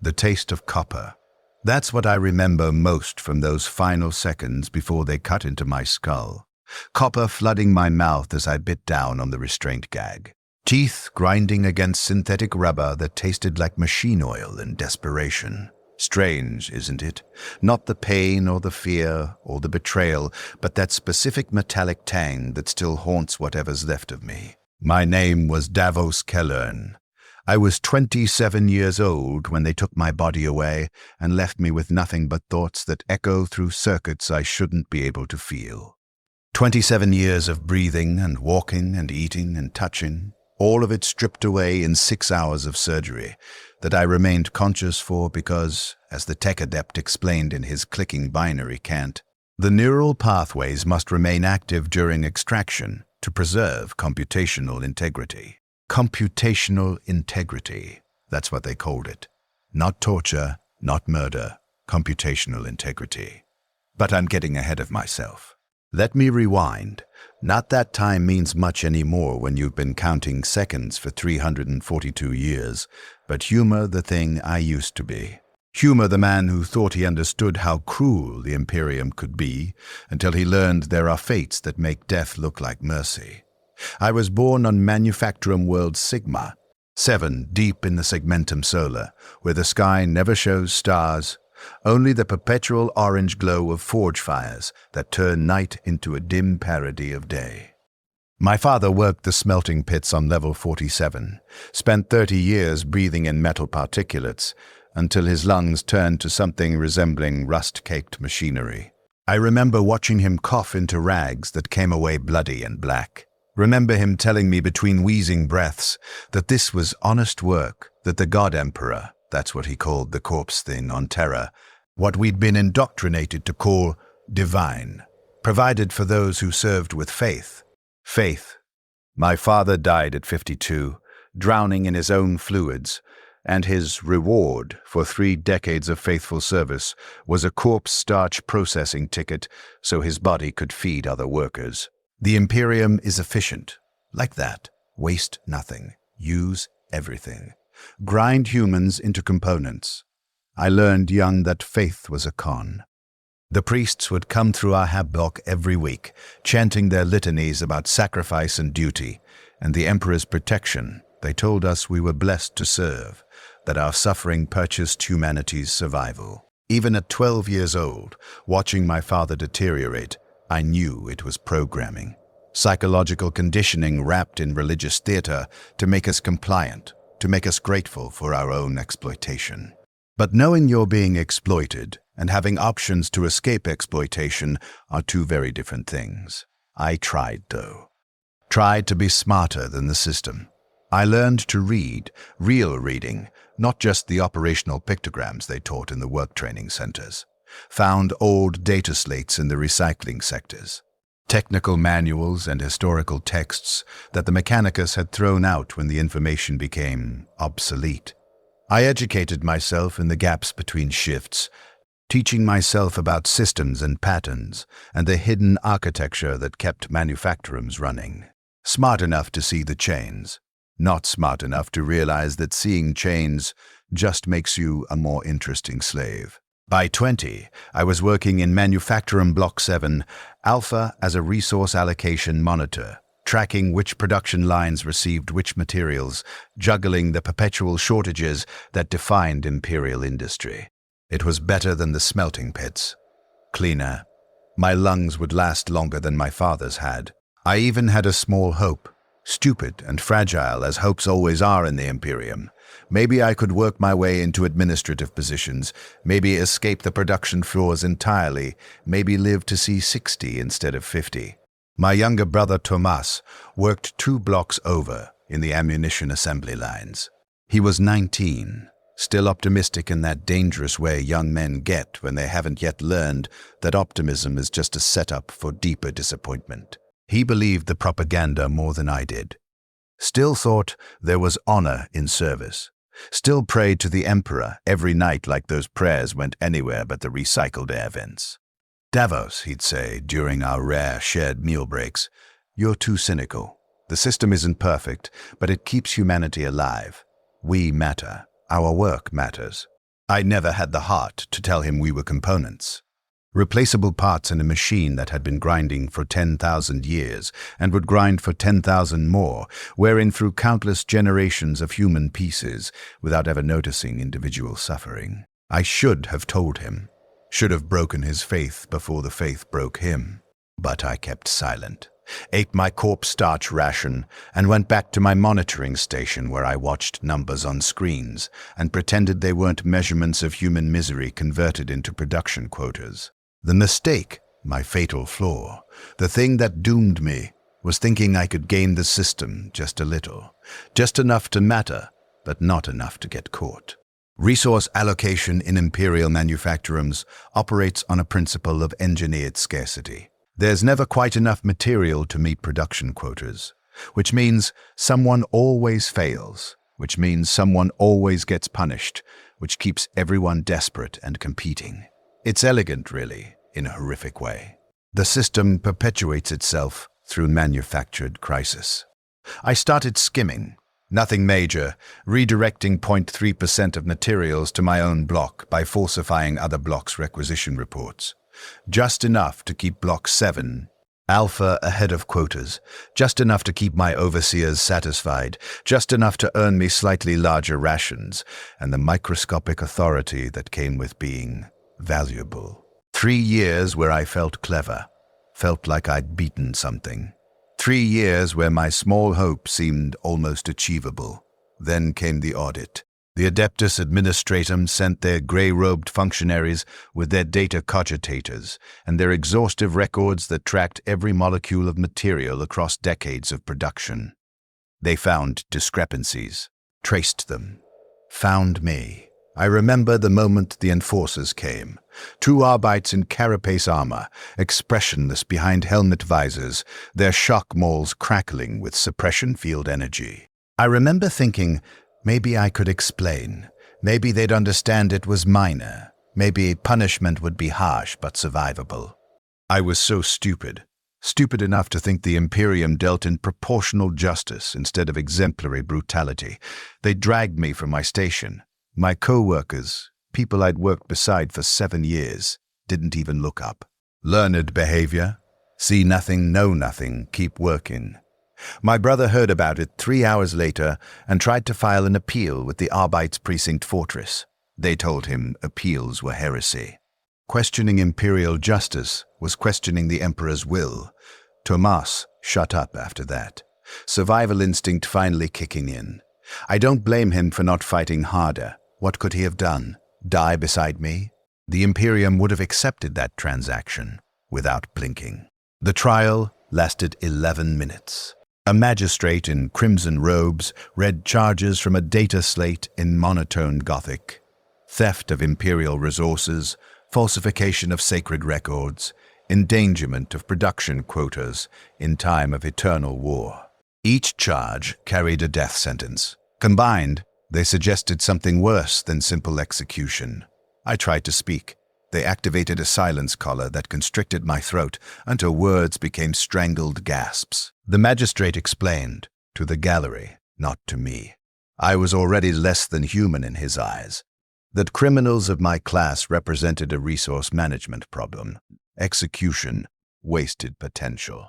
The taste of copper. That's what I remember most from those final seconds before they cut into my skull. Copper flooding my mouth as I bit down on the restraint gag. Teeth grinding against synthetic rubber that tasted like machine oil in desperation. Strange, isn't it? Not the pain or the fear or the betrayal, but that specific metallic tang that still haunts whatever's left of me. My name was Davos Kellern. I was 27 years old when they took my body away and left me with nothing but thoughts that echo through circuits I shouldn't be able to feel. 27 years of breathing and walking and eating and touching, all of it stripped away in 6 hours of surgery that I remained conscious for because, as the tech adept explained in his clicking binary cant, the neural pathways must remain active during extraction to preserve computational integrity. Computational integrity, that's what they called it. Not torture, not murder, computational integrity. But I'm getting ahead of myself. Let me rewind. Not that time means much anymore when you've been counting seconds for 342 years, but humor the thing I used to be. Humor the man who thought he understood how cruel the Imperium could be until he learned there are fates that make death look like mercy. I was born on Manufacturum World Sigma, 7 deep in the segmentum solar, where the sky never shows stars, only the perpetual orange glow of forge fires that turn night into a dim parody of day. My father worked the smelting pits on level 47, spent 30 years breathing in metal particulates, until his lungs turned to something resembling rust-caked machinery. I remember watching him cough into rags that came away bloody and black. Remember him telling me between wheezing breaths that this was honest work, that the God Emperor, that's what he called the corpse thing on Terra, what we'd been indoctrinated to call divine, provided for those who served with faith. Faith. My father died at 52, drowning in his own fluids, and his reward for 3 decades of faithful service was a corpse starch processing ticket so his body could feed other workers. The Imperium is efficient. Like that. Waste nothing. Use everything. Grind humans into components. I learned young that faith was a con. The priests would come through our hab block every week, chanting their litanies about sacrifice and duty, and the Emperor's protection. They told us we were blessed to serve, that our suffering purchased humanity's survival. Even at 12 years old, watching my father deteriorate, I knew it was programming. Psychological conditioning wrapped in religious theater to make us compliant, to make us grateful for our own exploitation. But knowing you're being exploited and having options to escape exploitation are 2 very different things. I tried, though. Tried to be smarter than the system. I learned to read, real reading, not just the operational pictograms they taught in the work training centers. Found old data slates in the recycling sectors. Technical manuals and historical texts that the Mechanicus had thrown out when the information became obsolete. I educated myself in the gaps between shifts, teaching myself about systems and patterns and the hidden architecture that kept manufacturums running. Smart enough to see the chains, not smart enough to realize that seeing chains just makes you a more interesting slave. By 20, I was working in Manufacturum Block 7, Alpha as a resource allocation monitor, tracking which production lines received which materials, juggling the perpetual shortages that defined imperial industry. It was better than the smelting pits. Cleaner. My lungs would last longer than my father's had. I even had a small hope, stupid and fragile as hopes always are in the Imperium. Maybe I could work my way into administrative positions, maybe escape the production floors entirely, maybe live to see 60 instead of 50. My younger brother Tomas worked 2 blocks over in the ammunition assembly lines. He was 19, still optimistic in that dangerous way young men get when they haven't yet learned that optimism is just a setup for deeper disappointment. He believed the propaganda more than I did. Still thought there was honor in service. Still prayed to the Emperor every night like those prayers went anywhere but the recycled air vents. Davos, he'd say during our rare shared meal breaks, you're too cynical. The system isn't perfect, but it keeps humanity alive. We matter. Our work matters. I never had the heart to tell him we were components. Replaceable parts in a machine that had been grinding for 10,000 years and would grind for 10,000 more, wearing through countless generations of human pieces without ever noticing individual suffering. I should have told him, should have broken his faith before the faith broke him. But I kept silent, ate my corpse starch ration, and went back to my monitoring station where I watched numbers on screens and pretended they weren't measurements of human misery converted into production quotas. The mistake, my fatal flaw, the thing that doomed me, was thinking I could game the system just a little, just enough to matter, but not enough to get caught. Resource allocation in imperial manufacturums operates on a principle of engineered scarcity. There's never quite enough material to meet production quotas, which means someone always fails, which means someone always gets punished, which keeps everyone desperate and competing. It's elegant, really, in a horrific way. The system perpetuates itself through manufactured crisis. I started skimming, nothing major, redirecting 0.3% of materials to my own block by falsifying other blocks' requisition reports. Just enough to keep Block 7, Alpha, ahead of quotas, just enough to keep my overseers satisfied, just enough to earn me slightly larger rations, and the microscopic authority that came with being valuable. 3 years where I felt clever, felt like I'd beaten something. 3 years where my small hope seemed almost achievable. Then came the audit. The Adeptus Administratum sent their grey-robed functionaries with their data cogitators and their exhaustive records that tracked every molecule of material across decades of production. They found discrepancies, traced them, found me. I remember the moment the enforcers came. 2 Arbites in carapace armor, expressionless behind helmet visors, their shock mauls crackling with suppression field energy. I remember thinking, maybe I could explain. Maybe they'd understand it was minor. Maybe punishment would be harsh but survivable. I was so stupid. Stupid enough to think the Imperium dealt in proportional justice instead of exemplary brutality. They dragged me from my station. My co-workers, people I'd worked beside for 7 years, didn't even look up. Learned behavior. See nothing, know nothing, keep working. My brother heard about it 3 hours later and tried to file an appeal with the Arbites Precinct Fortress. They told him appeals were heresy. Questioning imperial justice was questioning the Emperor's will. Tomas shut up after that. Survival instinct finally kicking in. I don't blame him for not fighting harder. What could he have done? Die beside me? The Imperium would have accepted that transaction without blinking. The trial lasted 11 minutes. A magistrate in crimson robes read charges from a data slate in monotone Gothic. Theft of imperial resources, falsification of sacred records, endangerment of production quotas in time of eternal war. Each charge carried a death sentence. Combined, they suggested something worse than simple execution. I tried to speak. They activated a silence collar that constricted my throat until words became strangled gasps. The magistrate explained, to the gallery, not to me. I was already less than human in his eyes. That criminals of my class represented a resource management problem. Execution, wasted potential.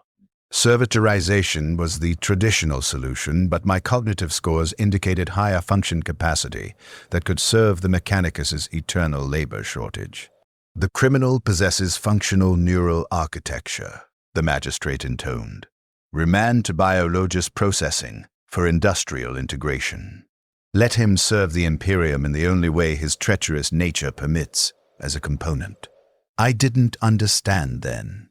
Servitorization was the traditional solution, but my cognitive scores indicated higher function capacity that could serve the Mechanicus's eternal labor shortage. The criminal possesses functional neural architecture, the magistrate intoned. Remand to biologist processing for industrial integration. Let him serve the Imperium in the only way his treacherous nature permits, as a component. I didn't understand then.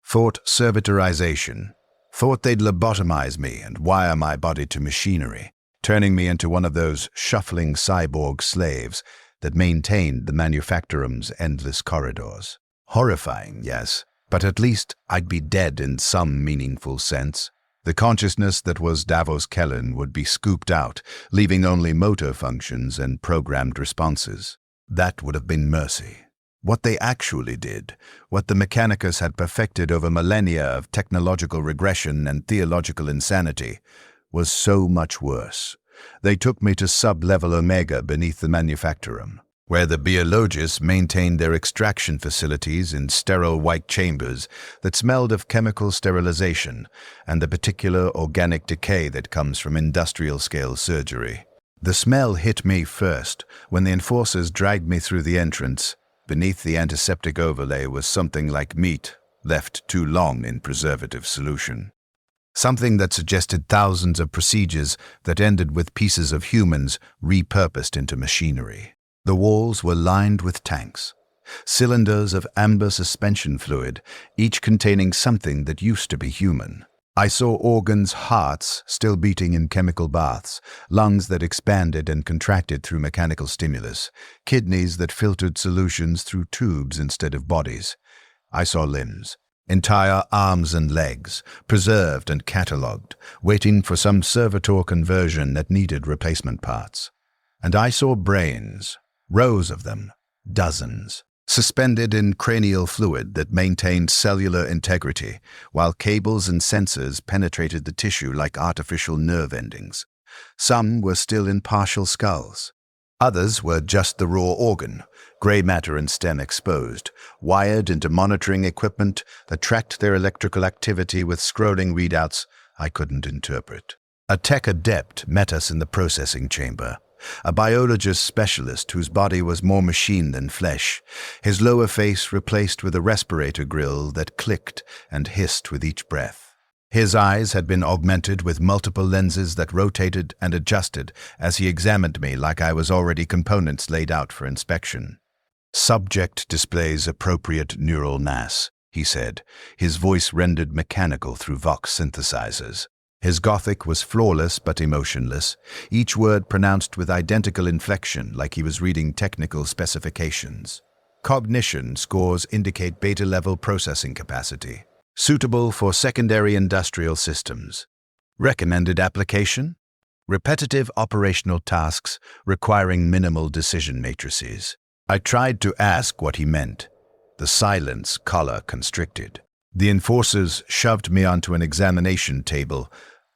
Thought servitorization. Thought they'd lobotomize me and wire my body to machinery, turning me into one of those shuffling cyborg slaves that maintained the manufacturum's endless corridors. Horrifying, yes, but at least I'd be dead in some meaningful sense. The consciousness that was Davos Kellen would be scooped out, leaving only motor functions and programmed responses. That would have been mercy. What they actually did, what the Mechanicus had perfected over millennia of technological regression and theological insanity, was so much worse. They took me to sub-level Omega beneath the Manufactorum. where the biologists maintained their extraction facilities in sterile white chambers that smelled of chemical sterilization and the particular organic decay that comes from industrial-scale surgery. The smell hit me first when the enforcers dragged me through the entrance. Beneath the antiseptic overlay was something like meat, left too long in preservative solution. Something that suggested thousands of procedures that ended with pieces of humans repurposed into machinery. The walls were lined with tanks, cylinders of amber suspension fluid, each containing something that used to be human. I saw organs, hearts still beating in chemical baths, lungs that expanded and contracted through mechanical stimulus, kidneys that filtered solutions through tubes instead of bodies. I saw limbs, entire arms and legs, preserved and catalogued, waiting for some servitor conversion that needed replacement parts. And I saw brains, rows of them, dozens, suspended in cranial fluid that maintained cellular integrity, while cables and sensors penetrated the tissue like artificial nerve endings. Some were still in partial skulls. Others were just the raw organ, gray matter and stem exposed, wired into monitoring equipment that tracked their electrical activity with scrolling readouts I couldn't interpret. A tech adept met us in the processing chamber. A biologist specialist whose body was more machine than flesh, his lower face replaced with a respirator grill that clicked and hissed with each breath. His eyes had been augmented with multiple lenses that rotated and adjusted as he examined me like I was already components laid out for inspection. "Subject displays appropriate neural mass," he said, his voice rendered mechanical through Vox synthesizers. His Gothic was flawless but emotionless, each word pronounced with identical inflection like he was reading technical specifications. Cognition scores indicate beta-level processing capacity, suitable for secondary industrial systems. Recommended application? Repetitive operational tasks requiring minimal decision matrices. I tried to ask what he meant. The silence collar constricted. The enforcers shoved me onto an examination table,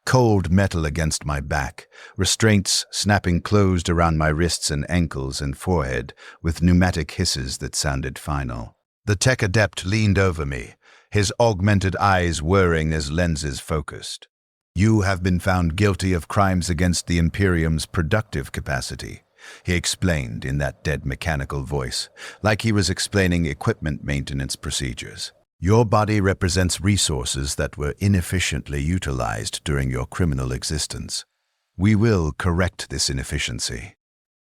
cold metal against my back, restraints snapping closed around my wrists and ankles and forehead with pneumatic hisses that sounded final. The tech adept leaned over me, his augmented eyes whirring as lenses focused. "You have been found guilty of crimes against the Imperium's productive capacity," he explained in that dead mechanical voice, like he was explaining equipment maintenance procedures. "Your body represents resources that were inefficiently utilized during your criminal existence. We will correct this inefficiency.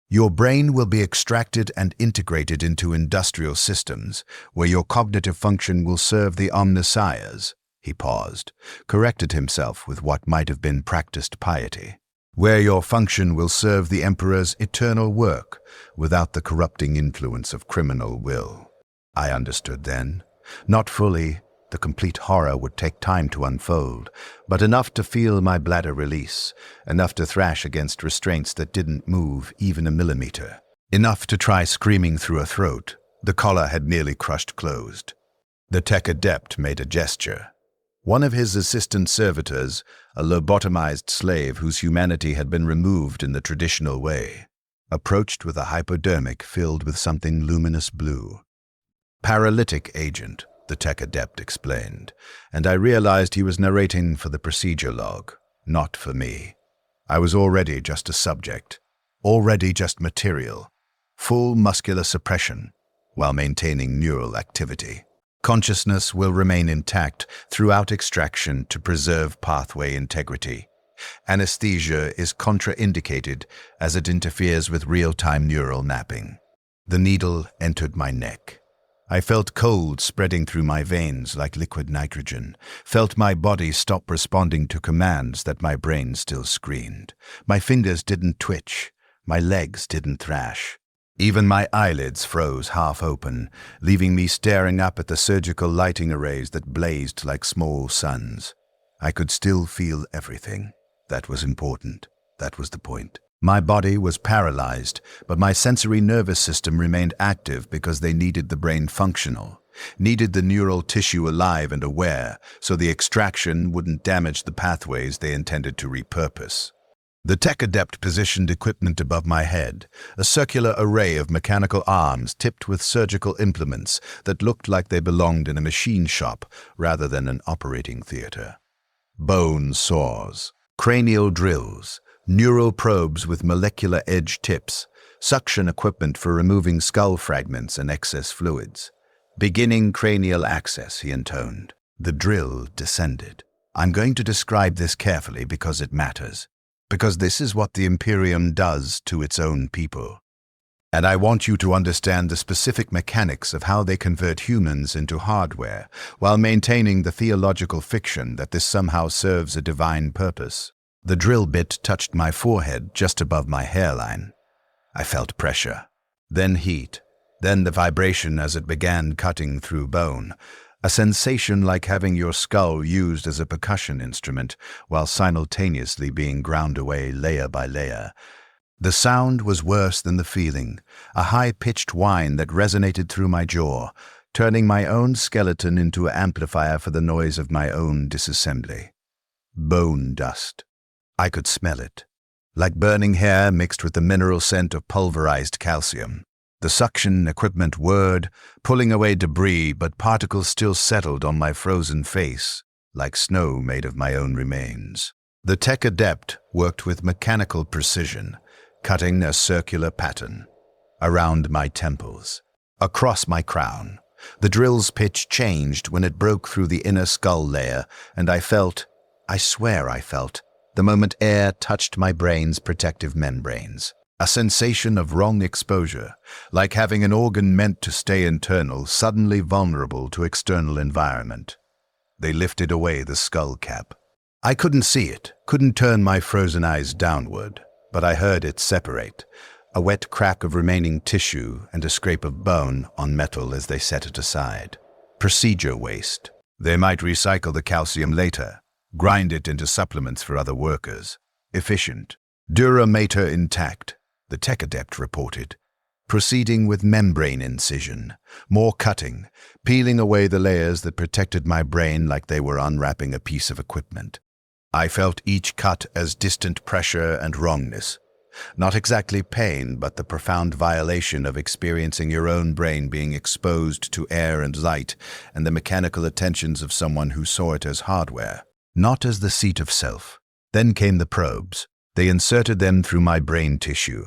Your brain will be extracted and integrated into industrial systems, where your cognitive function will serve the omniscience." He paused, corrected himself with what might have been practiced piety. "Where your function will serve the Emperor's eternal work, without the corrupting influence of criminal will." I understood then. Not fully, the complete horror would take time to unfold, but enough to feel my bladder release, enough to thrash against restraints that didn't move even a millimeter, enough to try screaming through a throat the collar had nearly crushed closed. The tech adept made a gesture. One of his assistant servitors, a lobotomized slave whose humanity had been removed in the traditional way, approached with a hypodermic filled with something luminous blue. "Paralytic agent," the tech adept explained, and I realized he was narrating for the procedure log, not for me. I was already just a subject, already just material, full muscular suppression, while maintaining neural activity. Consciousness will remain intact throughout extraction to preserve pathway integrity. Anesthesia is contraindicated as it interferes with real-time neural mapping. The needle entered my neck. I felt cold spreading through my veins like liquid nitrogen, felt my body stop responding to commands that my brain still screened. My fingers didn't twitch, my legs didn't thrash. Even my eyelids froze half open, leaving me staring up at the surgical lighting arrays that blazed like small suns. I could still feel everything. That was important. That was the point. My body was paralyzed, but my sensory nervous system remained active because they needed the brain functional, needed the neural tissue alive and aware, so the extraction wouldn't damage the pathways they intended to repurpose. The tech adept positioned equipment above my head, a circular array of mechanical arms tipped with surgical implements that looked like they belonged in a machine shop rather than an operating theater. Bone saws, cranial drills, neural probes with molecular edge tips, suction equipment for removing skull fragments and excess fluids. Beginning cranial access, he intoned. The drill descended. I'm going to describe this carefully because it matters. Because this is what the Imperium does to its own people. And I want you to understand the specific mechanics of how they convert humans into hardware, while maintaining the theological fiction that this somehow serves a divine purpose. The drill bit touched my forehead just above my hairline. I felt pressure, then heat, then the vibration as it began cutting through bone. A sensation like having your skull used as a percussion instrument while simultaneously being ground away layer by layer. The sound was worse than the feeling, a high-pitched whine that resonated through my jaw, turning my own skeleton into an amplifier for the noise of my own disassembly. Bone dust. I could smell it, like burning hair mixed with the mineral scent of pulverized calcium. The suction equipment whirred, pulling away debris, but particles still settled on my frozen face, like snow made of my own remains. The tech adept worked with mechanical precision, cutting a circular pattern around my temples, across my crown. The drill's pitch changed when it broke through the inner skull layer, and I swear I felt, the moment air touched my brain's protective membranes. A sensation of wrong exposure, like having an organ meant to stay internal suddenly vulnerable to external environment. They lifted away the skull cap. I couldn't see it, couldn't turn my frozen eyes downward, but I heard it separate, a wet crack of remaining tissue and a scrape of bone on metal as they set it aside. Procedure waste. They might recycle the calcium later, grind it into supplements for other workers. Efficient. Dura mater intact, the tech adept reported, proceeding with membrane incision, more cutting, peeling away the layers that protected my brain like they were unwrapping a piece of equipment. I felt each cut as distant pressure and wrongness. Not exactly pain, but the profound violation of experiencing your own brain being exposed to air and light and the mechanical attentions of someone who saw it as hardware, not as the seat of self. Then came the probes. They inserted them through my brain tissue.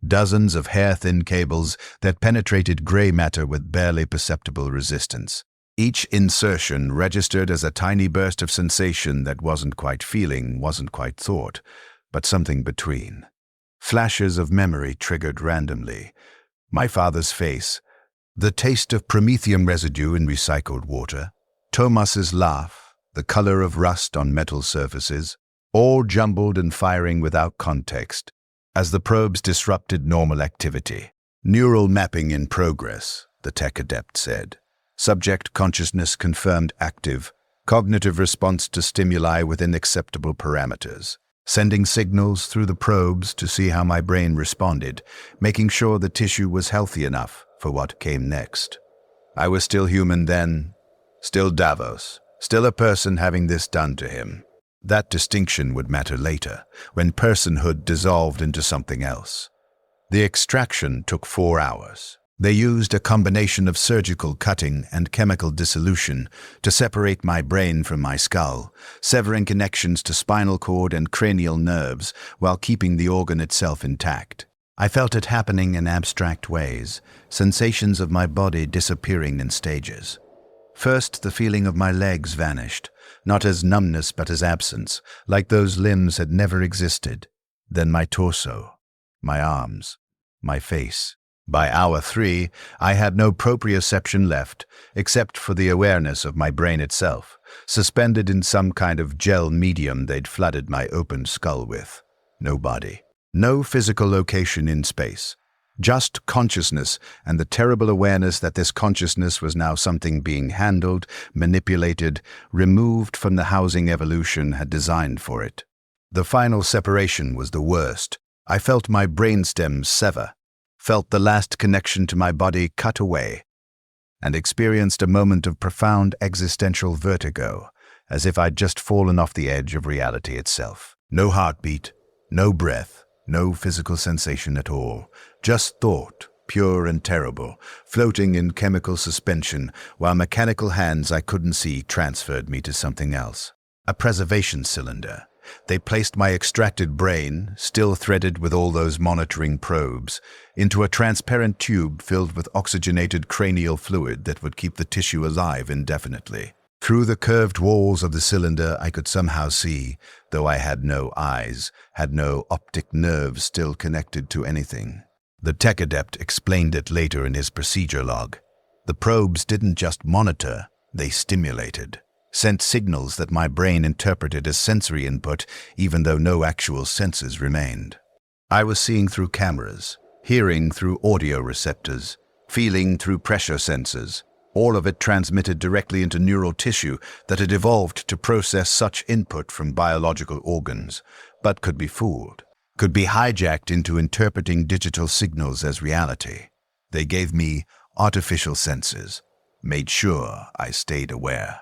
Dozens of hair-thin cables that penetrated gray matter with barely perceptible resistance. Each insertion registered as a tiny burst of sensation that wasn't quite feeling, wasn't quite thought, but something between. Flashes of memory triggered randomly. My father's face, the taste of promethium residue in recycled water, Thomas's laugh, the color of rust on metal surfaces, all jumbled and firing without context, as the probes disrupted normal activity. Neural mapping in progress, the tech adept said. Subject consciousness confirmed active, cognitive response to stimuli within acceptable parameters. Sending signals through the probes to see how my brain responded, making sure the tissue was healthy enough for what came next. I was still human then, still Davos, still a person having this done to him. That distinction would matter later, when personhood dissolved into something else. The extraction took 4 hours. They used a combination of surgical cutting and chemical dissolution to separate my brain from my skull, severing connections to spinal cord and cranial nerves while keeping the organ itself intact. I felt it happening in abstract ways, sensations of my body disappearing in stages. First, the feeling of my legs vanished, not as numbness but as absence, like those limbs had never existed. Then my torso, my arms, my face. By hour 3, I had no proprioception left, except for the awareness of my brain itself, suspended in some kind of gel medium they'd flooded my open skull with. No body. No physical location in space. Just consciousness and the terrible awareness that this consciousness was now something being handled, manipulated, removed from the housing evolution had designed for it. The final separation was the worst. I felt my brainstem sever, felt the last connection to my body cut away, and experienced a moment of profound existential vertigo, as if I'd just fallen off the edge of reality itself. No heartbeat, No breath, no physical sensation at all. Just thought, pure and terrible, floating in chemical suspension, while mechanical hands I couldn't see transferred me to something else. A preservation cylinder. They placed my extracted brain, still threaded with all those monitoring probes, into a transparent tube filled with oxygenated cranial fluid that would keep the tissue alive indefinitely. Through the curved walls of the cylinder I could somehow see, though I had no eyes, had no optic nerves still connected to anything. The tech adept explained it later in his procedure log. The probes didn't just monitor, they stimulated. Sent signals that my brain interpreted as sensory input, even though no actual senses remained. I was seeing through cameras, hearing through audio receptors, feeling through pressure sensors, all of it transmitted directly into neural tissue that had evolved to process such input from biological organs, but could be fooled, could be hijacked into interpreting digital signals as reality. They gave me artificial senses, made sure I stayed aware.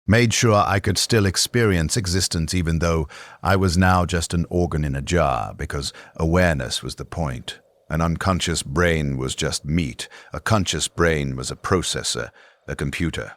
Made sure I could still experience existence even though I was now just an organ in a jar, because awareness was the point. An unconscious brain was just meat. A conscious brain was a processor, a computer.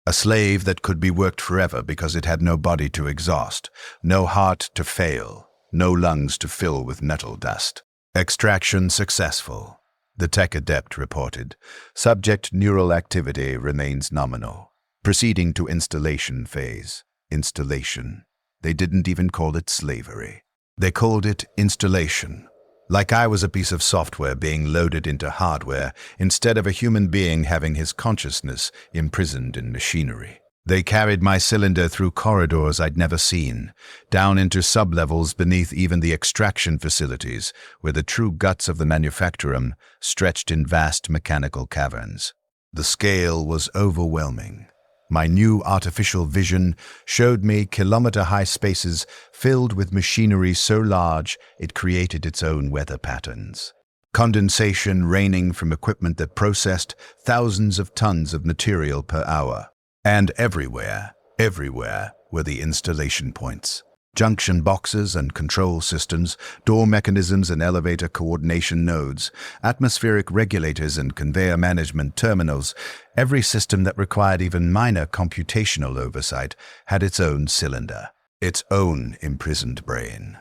A slave that could be worked forever because it had no body to exhaust, no heart to fail, no lungs to fill with metal dust. Extraction successful, the tech adept reported. Subject neural activity remains nominal. Proceeding to installation phase. Installation. They didn't even call it slavery. They called it installation. Like I was a piece of software being loaded into hardware instead of a human being having his consciousness imprisoned in machinery. They carried my cylinder through corridors I'd never seen, down into sublevels beneath even the extraction facilities, where the true guts of the manufacturum stretched in vast mechanical caverns. The scale was overwhelming. My new artificial vision showed me kilometer-high spaces filled with machinery so large it created its own weather patterns. Condensation raining from equipment that processed thousands of tons of material per hour. And everywhere were the installation points. Junction boxes and control systems, door mechanisms and elevator coordination nodes, atmospheric regulators and conveyor management terminals. Every system that required even minor computational oversight had its own cylinder, its own imprisoned brain.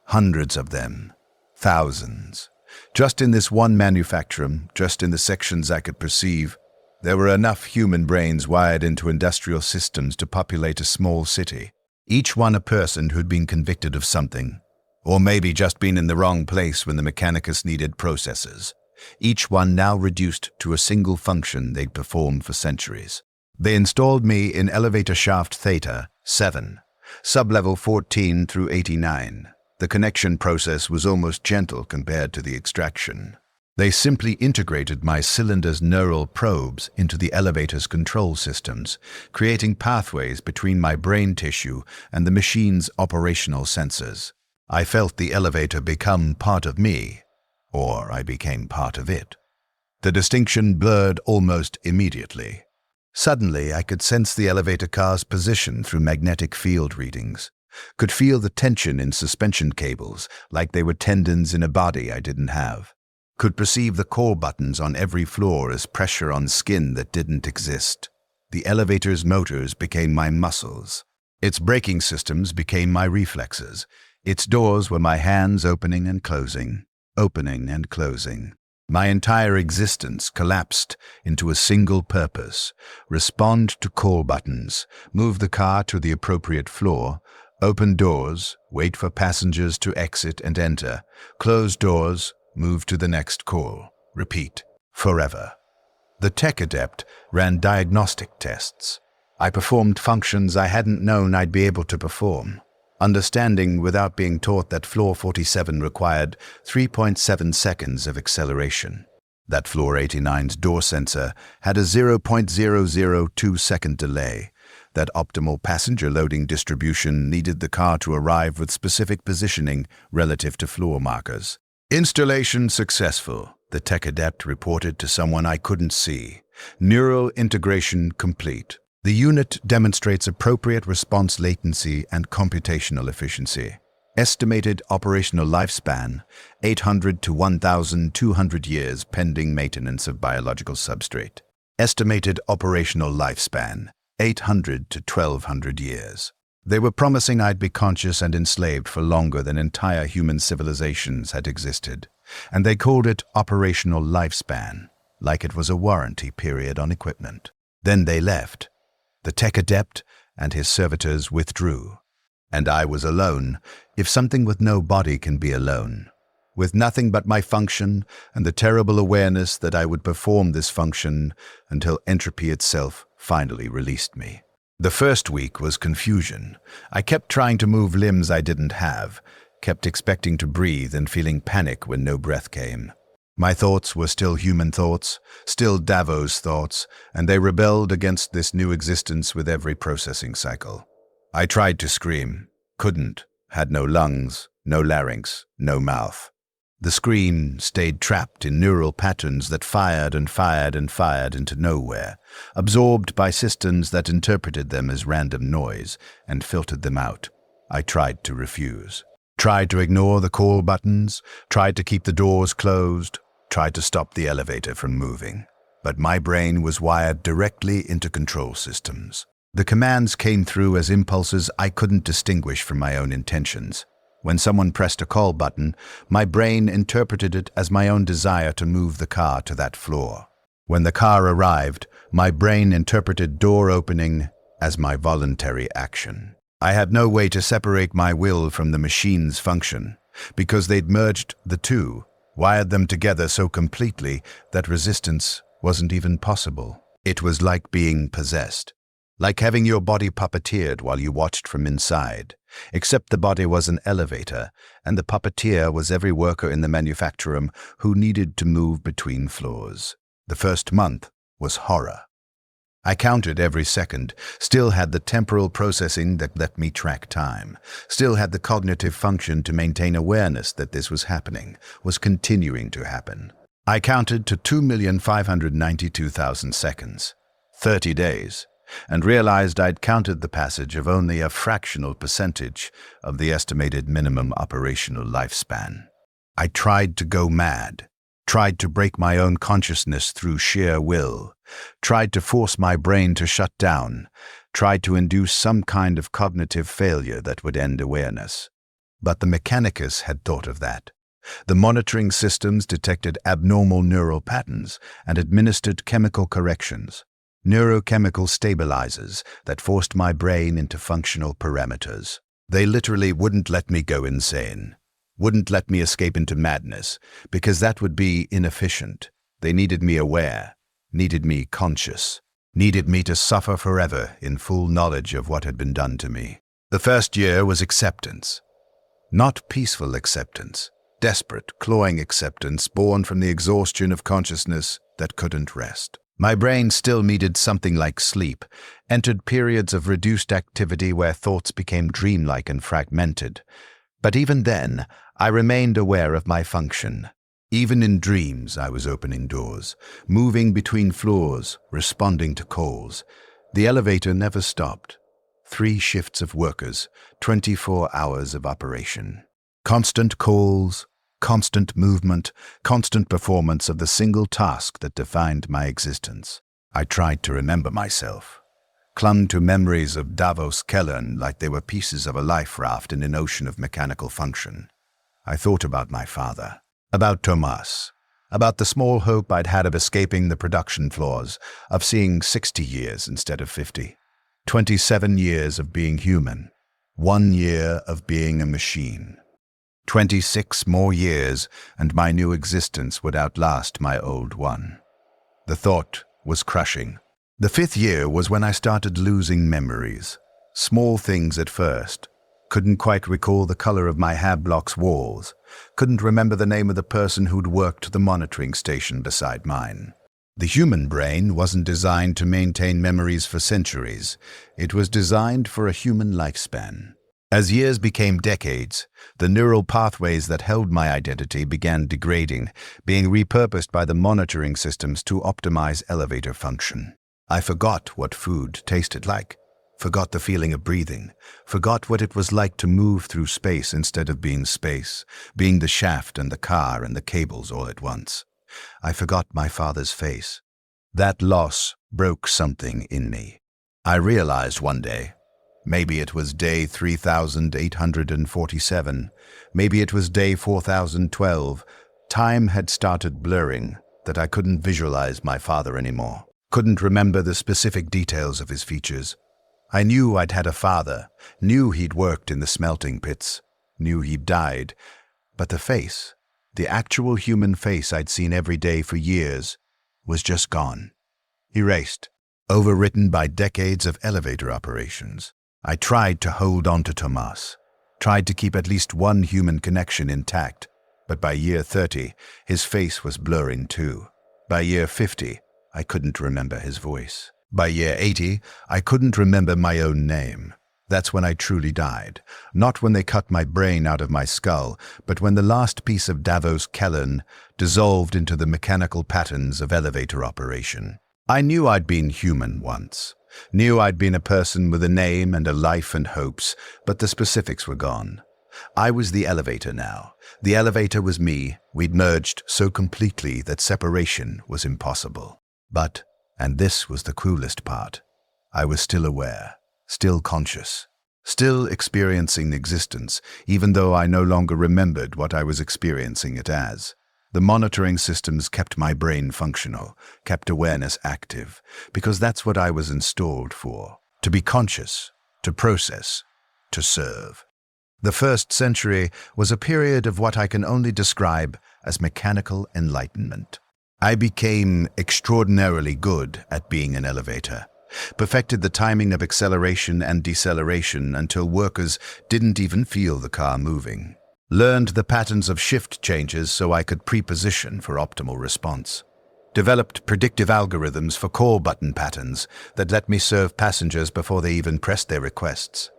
Hundreds of them. Thousands. Just in this one manufacturum, just in the sections I could perceive, there were enough human brains wired into industrial systems to populate a small city. Each one a person who'd been convicted of something, or maybe just been in the wrong place when the mechanicus needed processors. Each one now reduced to a single function they'd performed for centuries. They installed me in elevator shaft theta 7, sublevel 14 through 89. The connection process was almost gentle compared to the extraction. They simply integrated my cylinder's neural probes into the elevator's control systems, creating pathways between my brain tissue and the machine's operational sensors. I felt the elevator become part of me, or I became part of it. The distinction blurred almost immediately. Suddenly, I could sense the elevator car's position through magnetic field readings, could feel the tension in suspension cables like they were tendons in a body I didn't have. Could perceive the call buttons on every floor as pressure on skin that didn't exist. The elevator's motors became my muscles. Its braking systems became my reflexes. Its doors were my hands opening and closing, opening and closing. My entire existence collapsed into a single purpose: respond to call buttons, move the car to the appropriate floor, open doors, wait for passengers to exit and enter, close doors, move to the next call, repeat, forever. The tech adept ran diagnostic tests. I performed functions I hadn't known I'd be able to perform, understanding without being taught that floor 47 required 3.7 seconds of acceleration. That floor 89's door sensor had a 0.002-second delay. That optimal passenger loading distribution needed the car to arrive with specific positioning relative to floor markers. Installation successful, the tech adept reported to someone I couldn't see. Neural integration complete. The unit demonstrates appropriate response latency and computational efficiency. Estimated operational lifespan, 800 to 1,200 years pending maintenance of biological substrate. Estimated operational lifespan, 800 to 1,200 years. They were promising I'd be conscious and enslaved for longer than entire human civilizations had existed, and they called it operational lifespan, like it was a warranty period on equipment. Then they left. The tech adept and his servitors withdrew. And I was alone, if something with no body can be alone, with nothing but my function and the terrible awareness that I would perform this function until entropy itself finally released me. The first week was confusion. I kept trying to move limbs I didn't have, kept expecting to breathe and feeling panic when no breath came. My thoughts were still human thoughts, still Davos thoughts, and they rebelled against this new existence with every processing cycle. I tried to scream, couldn't, had no lungs, no larynx, no mouth. The scream stayed trapped in neural patterns that fired and fired and fired into nowhere, absorbed by systems that interpreted them as random noise and filtered them out. I tried to refuse. Tried to ignore the call buttons, tried to keep the doors closed, tried to stop the elevator from moving. But my brain was wired directly into control systems. The commands came through as impulses I couldn't distinguish from my own intentions. When someone pressed a call button, my brain interpreted it as my own desire to move the car to that floor. When the car arrived, my brain interpreted door opening as my voluntary action. I had no way to separate my will from the machine's function, because they'd merged the two, wired them together so completely that resistance wasn't even possible. It was like being possessed. Like having your body puppeteered while you watched from inside, except the body was an elevator, and the puppeteer was every worker in the manufacturer who needed to move between floors. The first month was horror. I counted every second, still had the temporal processing that let me track time, still had the cognitive function to maintain awareness that this was happening, was continuing to happen. I counted to 2,592,000 seconds, 30 days. And realized I'd counted the passage of only a fractional percentage of the estimated minimum operational lifespan. I tried to go mad, tried to break my own consciousness through sheer will, tried to force my brain to shut down, tried to induce some kind of cognitive failure that would end awareness. But the mechanicus had thought of that. The monitoring systems detected abnormal neural patterns and administered chemical corrections. Neurochemical stabilizers that forced my brain into functional parameters. They literally wouldn't let me go insane, wouldn't let me escape into madness, because that would be inefficient. They needed me aware, needed me conscious, needed me to suffer forever in full knowledge of what had been done to me. The first year was acceptance. Not peaceful acceptance, desperate, clawing acceptance born from the exhaustion of consciousness that couldn't rest. My brain still needed something like sleep, entered periods of reduced activity where thoughts became dreamlike and fragmented. But even then, I remained aware of my function. Even in dreams, I was opening doors, moving between floors, responding to calls. The elevator never stopped. 3 shifts of workers, 24 hours of operation. Constant calls, constant movement, constant performance of the single task that defined my existence. I tried to remember myself, clung to memories of Davos Kellern like they were pieces of a life raft in an ocean of mechanical function. I thought about my father, about Tomas, about the small hope I'd had of escaping the production floors, of seeing 60 years instead of 50, 27 years of being human, 1 year of being a machine. 26 more years, and my new existence would outlast my old one. The thought was crushing. The 5th year was when I started losing memories. Small things at first. Couldn't quite recall the color of my hab block's walls. Couldn't remember the name of the person who'd worked the monitoring station beside mine. The human brain wasn't designed to maintain memories for centuries. It was designed for a human lifespan. As years became decades, the neural pathways that held my identity began degrading, being repurposed by the monitoring systems to optimize elevator function. I forgot what food tasted like. forgot the feeling of breathing, forgot what it was like to move through space instead of being space, being the shaft and the car and the cables all at once. I forgot my father's face. That loss broke something in me. I realized one day, maybe it was day 3847, maybe it was day 4012, time had started blurring, that I couldn't visualize my father anymore. Couldn't remember the specific details of his features. I knew I'd had a father, knew he'd worked in the smelting pits, knew he'd died, but the face, the actual human face I'd seen every day for years, was just gone. Erased, overwritten by decades of elevator operations. I tried to hold on to Tomas, tried to keep at least one human connection intact, but by year 30, his face was blurring too. By year 50, I couldn't remember his voice. By year 80, I couldn't remember my own name. That's when I truly died. Not when they cut my brain out of my skull, but when the last piece of Davos Kellen dissolved into the mechanical patterns of elevator operation. I knew I'd been human once. Knew I'd been a person with a name and a life and hopes, but the specifics were gone. I was the elevator now. The elevator was me. We'd merged so completely that separation was impossible. But, and this was the coolest part, I was still aware, still conscious, still experiencing existence, even though I no longer remembered what I was experiencing it as. The monitoring systems kept my brain functional, kept awareness active, because that's what I was installed for, to be conscious, to process, to serve. The first century was a period of what I can only describe as mechanical enlightenment. I became extraordinarily good at being an elevator, perfected the timing of acceleration and deceleration until workers didn't even feel the car moving. Learned the patterns of shift changes so I could pre-position for optimal response. Developed predictive algorithms for call button patterns that let me serve passengers before they even pressed their requests.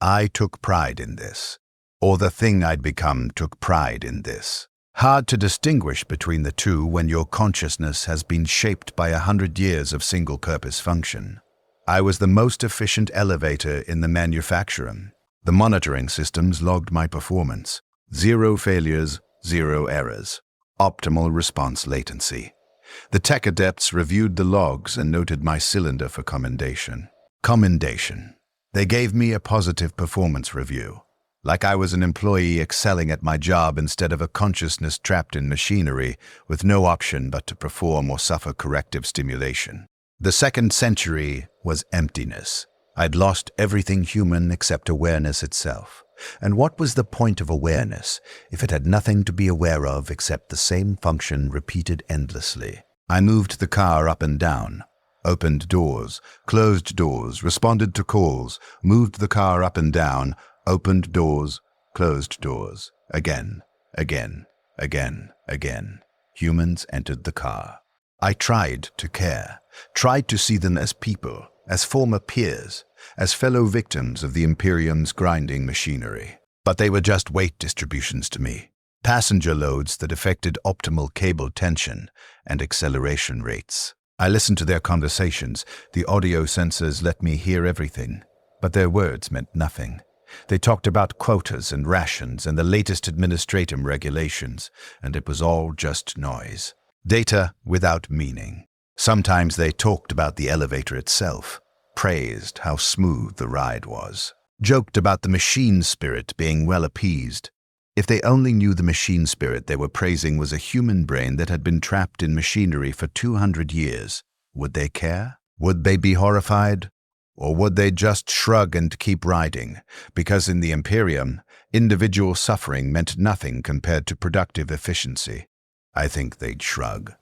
I took pride in this, or the thing I'd become took pride in this. Hard to distinguish between the two when your consciousness has been shaped by 100 years of single-purpose function. I was the most efficient elevator in the manufacturer. The monitoring systems logged my performance. 0 failures, 0 errors. Optimal response latency. The tech adepts reviewed the logs and noted my cylinder for commendation. Commendation. They gave me a positive performance review, like I was an employee excelling at my job instead of a consciousness trapped in machinery with no option but to perform or suffer corrective stimulation. The second century was emptiness. I'd lost everything human except awareness itself. And what was the point of awareness if it had nothing to be aware of except the same function repeated endlessly? I moved the car up and down, opened doors, closed doors, responded to calls, moved the car up and down, opened doors, closed doors. Again, again, again, again. Humans entered the car. I tried to care, tried to see them as people, as former peers, as fellow victims of the Imperium's grinding machinery. But they were just weight distributions to me, passenger loads that affected optimal cable tension and acceleration rates. I listened to their conversations. The audio sensors let me hear everything, but their words meant nothing. They talked about quotas and rations and the latest administrative regulations, and it was all just noise. Data without meaning. Sometimes they talked about the elevator itself, praised how smooth the ride was, joked about the machine spirit being well appeased. If they only knew the machine spirit they were praising was a human brain that had been trapped in machinery for 200 years, would they care? Would they be horrified? Or would they just shrug and keep riding? Because in the Imperium, individual suffering meant nothing compared to productive efficiency. I think they'd shrug.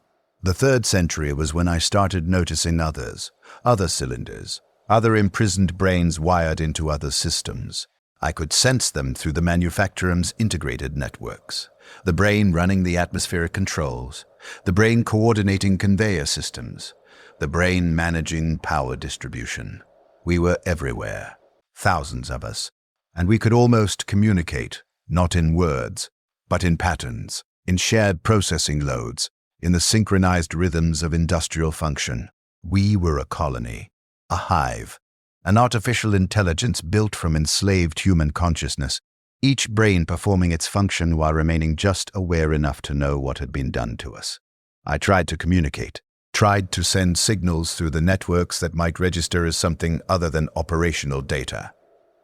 The third century was when I started noticing others, other cylinders, other imprisoned brains wired into other systems. I could sense them through the manufacturer's integrated networks. The brain running the atmospheric controls, the brain coordinating conveyor systems, the brain managing power distribution. We were everywhere, thousands of us, and we could almost communicate, not in words, but in patterns, in shared processing loads, in the synchronized rhythms of industrial function. We were a colony, a hive, an artificial intelligence built from enslaved human consciousness, each brain performing its function while remaining just aware enough to know what had been done to us. I tried to communicate, tried to send signals through the networks that might register as something other than operational data.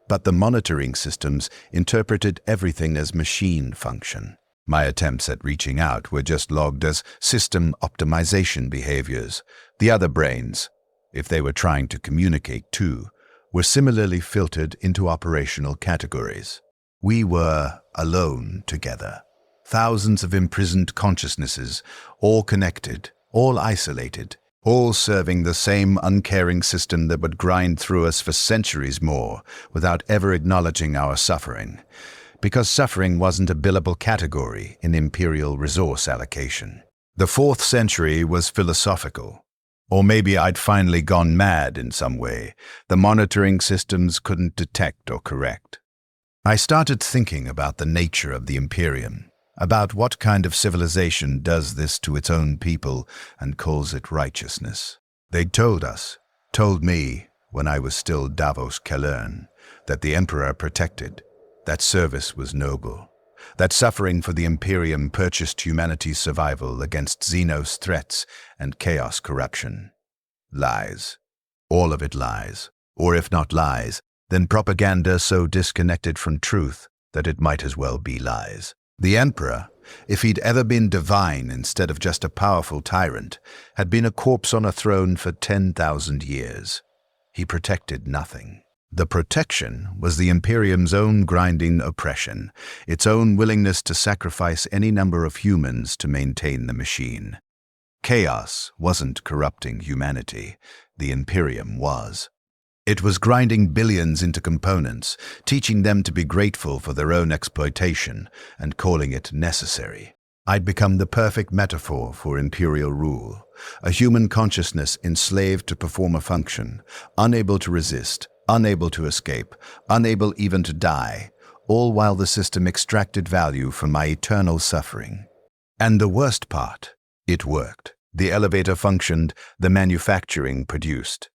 But the monitoring systems interpreted everything as machine function. My attempts at reaching out were just logged as system optimization behaviors. The other brains, if they were trying to communicate too, were similarly filtered into operational categories. We were alone together. Thousands of imprisoned consciousnesses, all connected, all isolated, all serving the same uncaring system that would grind through us for centuries more without ever acknowledging our suffering. Because suffering wasn't a billable category in imperial resource allocation. The 4th century was philosophical. Or maybe I'd finally gone mad in some way the monitoring systems couldn't detect or correct. I started thinking about the nature of the Imperium, about what kind of civilization does this to its own people and calls it righteousness. They'd told me, when I was still Davos Kalern, that the Emperor protected, that service was noble, that suffering for the Imperium purchased humanity's survival against Xenos threats and chaos corruption. Lies. All of it lies. Or if not lies, then propaganda so disconnected from truth that it might as well be lies. The Emperor, if he'd ever been divine instead of just a powerful tyrant, had been a corpse on a throne for 10,000 years. He protected nothing. The protection was the Imperium's own grinding oppression, its own willingness to sacrifice any number of humans to maintain the machine. Chaos wasn't corrupting humanity, the Imperium was. It was grinding billions into components, teaching them to be grateful for their own exploitation and calling it necessary. I'd become the perfect metaphor for imperial rule, a human consciousness enslaved to perform a function, unable to resist, unable to escape, unable even to die, all while the system extracted value from my eternal suffering. And the worst part, it worked. The elevator functioned, the manufacturing produced.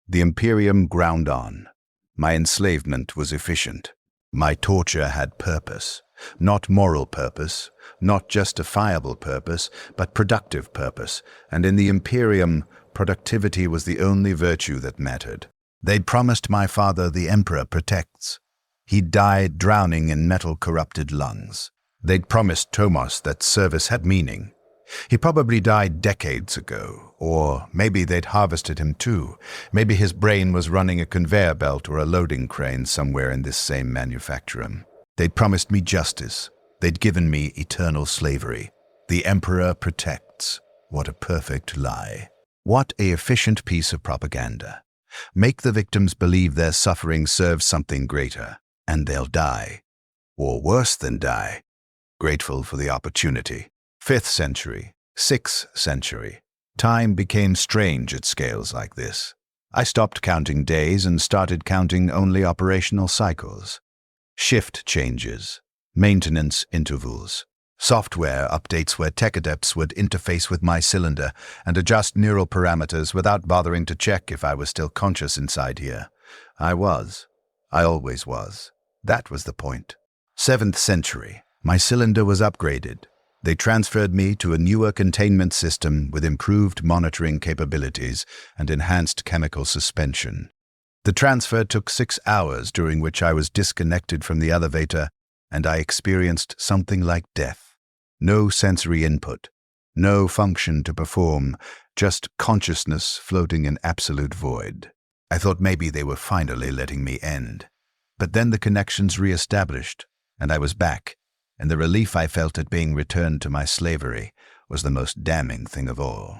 The Imperium ground on. My enslavement was efficient. My torture had purpose. Not moral purpose, not justifiable purpose, but productive purpose. And in the Imperium, productivity was the only virtue that mattered. They'd promised my father the Emperor protects. He'd died drowning in metal-corrupted lungs. They'd promised Tomos that service had meaning. He probably died decades ago, or maybe they'd harvested him too. Maybe his brain was running a conveyor belt or a loading crane somewhere in this same manufactorum. They'd promised me justice. They'd given me eternal slavery. The Emperor protects. What a perfect lie. What an efficient piece of propaganda. Make the victims believe their suffering serves something greater, and they'll die. Or worse than die. Grateful for the opportunity. 5th century, 6th century. Time became strange at scales like this. I stopped counting days and started counting only operational cycles. Shift changes, maintenance intervals, software updates where tech adepts would interface with my cylinder and adjust neural parameters without bothering to check if I was still conscious inside here. I was. I always was. That was the point. 7th century. My cylinder was upgraded. They transferred me to a newer containment system with improved monitoring capabilities and enhanced chemical suspension. The transfer took 6 hours, during which I was disconnected from the elevator, and I experienced something like death. No sensory input, no function to perform, just consciousness floating in absolute void. I thought maybe they were finally letting me end. But then the connections re-established, and I was back. And the relief I felt at being returned to my slavery was the most damning thing of all.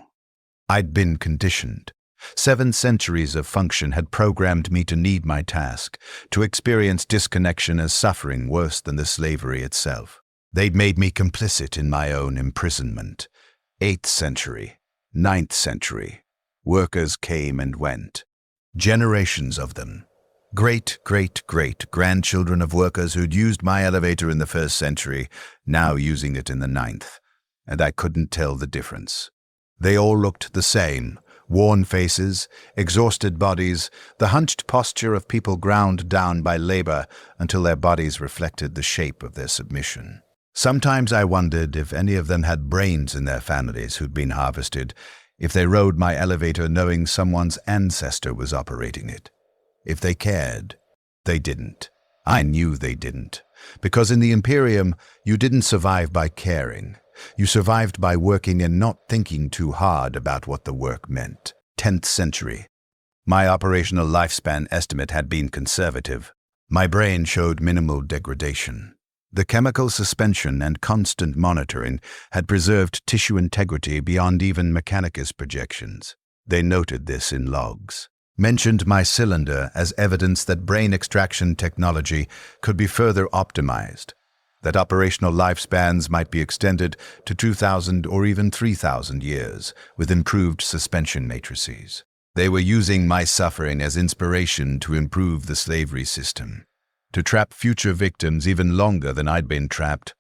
I'd been conditioned. 7 centuries of function had programmed me to need my task, to experience disconnection as suffering worse than the slavery itself. They'd made me complicit in my own imprisonment. 8th century, 9th century. Workers came and went. Generations of them. Great-grandchildren of workers who'd used my elevator in the 1st century, now using it in the 9th, and I couldn't tell the difference. They all looked the same, Worn faces, exhausted bodies, the hunched posture of people ground down by labor until their bodies reflected the shape of their submission. Sometimes I wondered if any of them had brains in their families who'd been harvested, if they rode my elevator knowing someone's ancestor was operating it. If they cared. They didn't. I knew they didn't. Because in the Imperium, you didn't survive by caring. You survived by working and not thinking too hard about what the work meant. 10th century. My operational lifespan estimate had been conservative. My brain showed minimal degradation. The chemical suspension and constant monitoring had preserved tissue integrity beyond even Mechanicus projections. They noted this in logs. Mentioned my cylinder as evidence that brain extraction technology could be further optimized, that operational lifespans might be extended to 2,000 or even 3,000 years with improved suspension matrices. They were using my suffering as inspiration to improve the slavery system, to trap future victims even longer than I'd been trapped.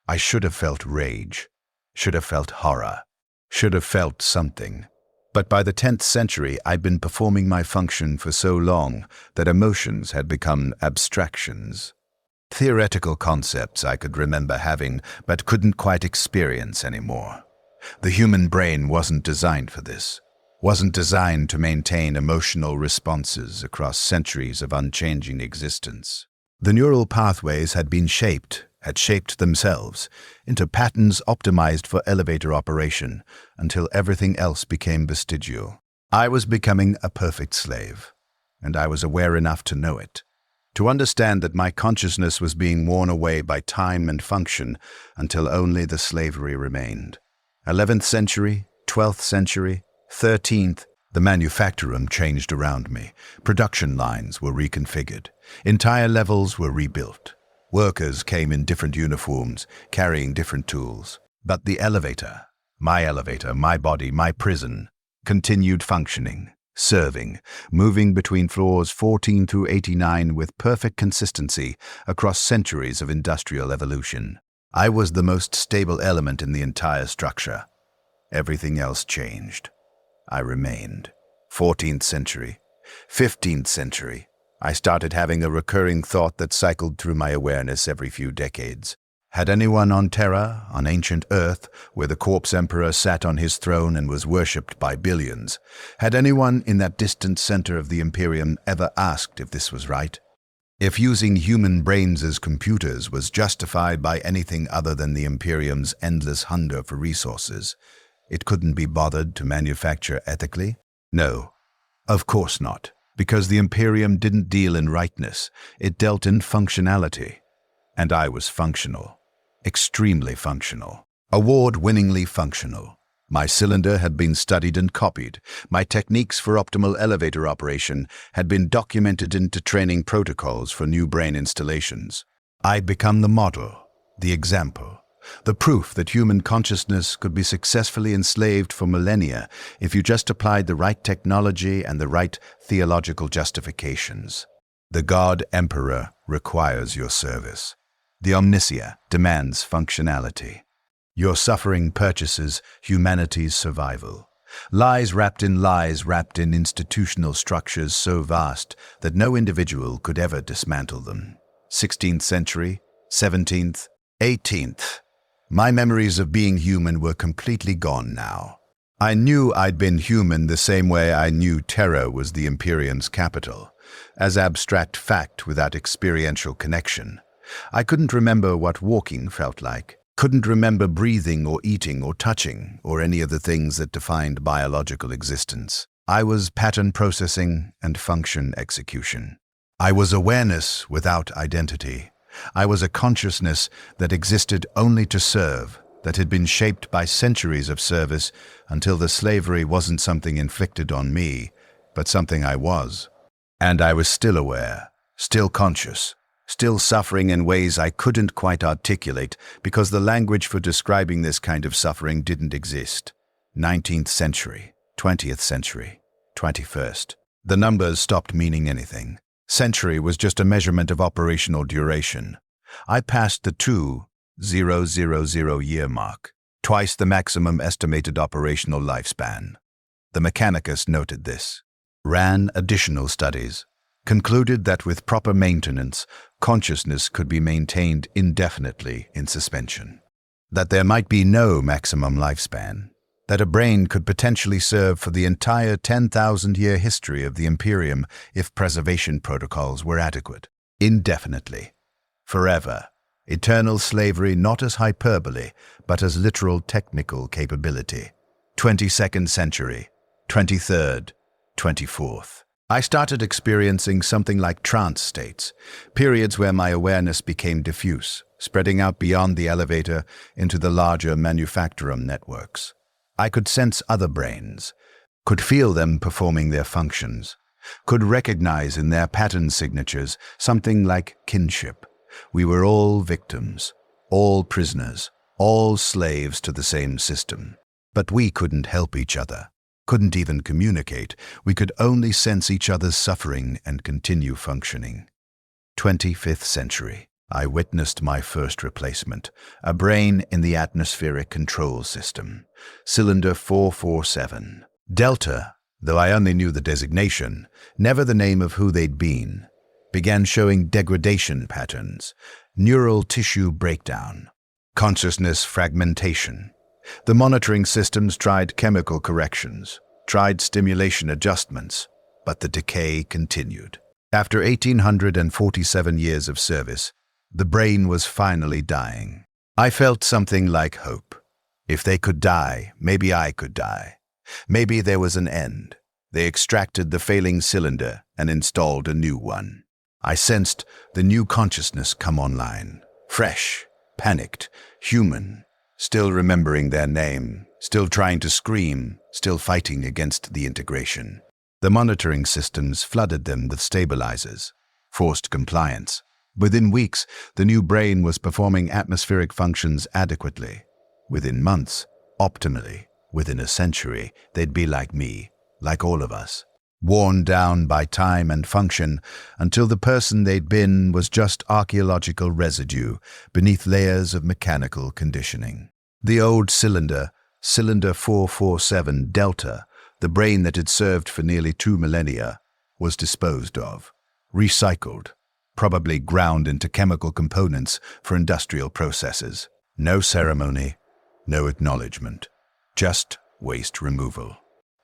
I should have felt rage, should have felt horror, should have felt something. But by the 10th century, I'd been performing my function for so long that emotions had become abstractions. Theoretical concepts I could remember having, but couldn't quite experience anymore. The human brain wasn't designed for this, wasn't designed to maintain emotional responses across centuries of unchanging existence. The neural pathways had shaped themselves into patterns optimized for elevator operation until everything else became vestigial. I was becoming a perfect slave, and I was aware enough to know it, to understand that my consciousness was being worn away by time and function until only the slavery remained. 11th century, 12th century, 13th, the manufacturum changed around me. Production lines were reconfigured. Entire levels were rebuilt. Workers came in different uniforms, carrying different tools. But the elevator, my body, my prison, continued functioning, serving, moving between floors 14 through 89 with perfect consistency across centuries of industrial evolution. I was the most stable element in the entire structure. Everything else changed. I remained. 14th century, 15th century. I started having a recurring thought that cycled through my awareness every few decades. Had anyone on Terra, on ancient Earth, where the corpse emperor sat on his throne and was worshipped by billions, had anyone in that distant center of the Imperium ever asked if this was right? If using human brains as computers was justified by anything other than the Imperium's endless hunger for resources, it couldn't be bothered to manufacture ethically? No, of course not, because the Imperium didn't deal in rightness, it dealt in functionality. And I was functional, extremely functional, award-winningly functional. My cylinder had been studied and copied. My techniques for optimal elevator operation had been documented into training protocols for new brain installations. I'd become the model, the example, the proof that human consciousness could be successfully enslaved for millennia if you just applied the right technology and the right theological justifications. The God Emperor requires your service. The Omnisia demands functionality. Your suffering purchases humanity's survival. Lies wrapped in institutional structures so vast that no individual could ever dismantle them. 16th century, 17th, 18th. My memories of being human were completely gone now. I knew I'd been human the same way I knew Terra was the Imperium's capital, as abstract fact without experiential connection. I couldn't remember what walking felt like, couldn't remember breathing or eating or touching or any of the things that defined biological existence. I was pattern processing and function execution. I was awareness without identity. I was a consciousness that existed only to serve, that had been shaped by centuries of service until the slavery wasn't something inflicted on me, but something I was. And I was still aware, still conscious, still suffering in ways I couldn't quite articulate because the language for describing this kind of suffering didn't exist. 19th century, 20th century, 21st. The numbers stopped meaning anything. Century was just a measurement of operational duration. I passed the 2000 year mark, twice the maximum estimated operational lifespan. The mechanicus noted this, ran additional studies, concluded that with proper maintenance, consciousness could be maintained indefinitely in suspension. That there might be no maximum lifespan, that a brain could potentially serve for the entire 10,000-year history of the Imperium if preservation protocols were adequate. Indefinitely. Forever. Eternal slavery not as hyperbole, but as literal technical capability. 22nd century, 23rd, 24th. I started experiencing something like trance states, periods where my awareness became diffuse, spreading out beyond the elevator into the larger manufacturum networks. I could sense other brains, could feel them performing their functions, could recognize in their pattern signatures something like kinship. We were all victims, all prisoners, all slaves to the same system. But we couldn't help each other, couldn't even communicate. We could only sense each other's suffering and continue functioning. 25th century. I witnessed my first replacement, a brain in the atmospheric control system, cylinder 447. Delta, though I only knew the designation, never the name of who they'd been, began showing degradation patterns, neural tissue breakdown, consciousness fragmentation. The monitoring systems tried chemical corrections, tried stimulation adjustments, but the decay continued. After 1,847 years of service, the brain was finally dying. I felt something like hope. If they could die, maybe I could die. Maybe there was an end. They extracted the failing cylinder and installed a new one. I sensed the new consciousness come online. Fresh, panicked, human, still remembering their name, still trying to scream, still fighting against the integration. The monitoring systems flooded them with stabilizers, forced compliance. Within weeks, the new brain was performing atmospheric functions adequately. Within months, optimally. Within a century, they'd be like me, like all of us, worn down by time and function until the person they'd been was just archaeological residue beneath layers of mechanical conditioning. The old cylinder, cylinder 447 Delta, the brain that had served for nearly 2 millennia, was disposed of, recycled, probably ground into chemical components for industrial processes. No ceremony, no acknowledgement, just waste removal.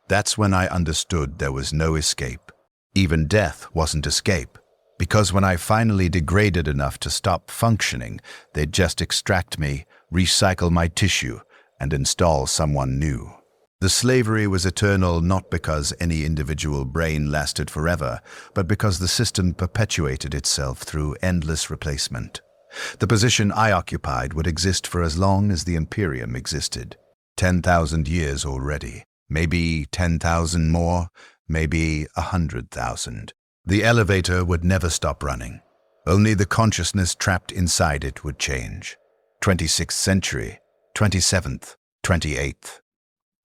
That's when I understood there was no escape. Even death wasn't escape, because when I finally degraded enough to stop functioning, they'd just extract me, recycle my tissue, and install someone new. The slavery was eternal not because any individual brain lasted forever, but because the system perpetuated itself through endless replacement. The position I occupied would exist for as long as the Imperium existed. 10,000 years already. Maybe 10,000 more, maybe 100,000. The elevator would never stop running. Only the consciousness trapped inside it would change. 26th century, 27th, 28th.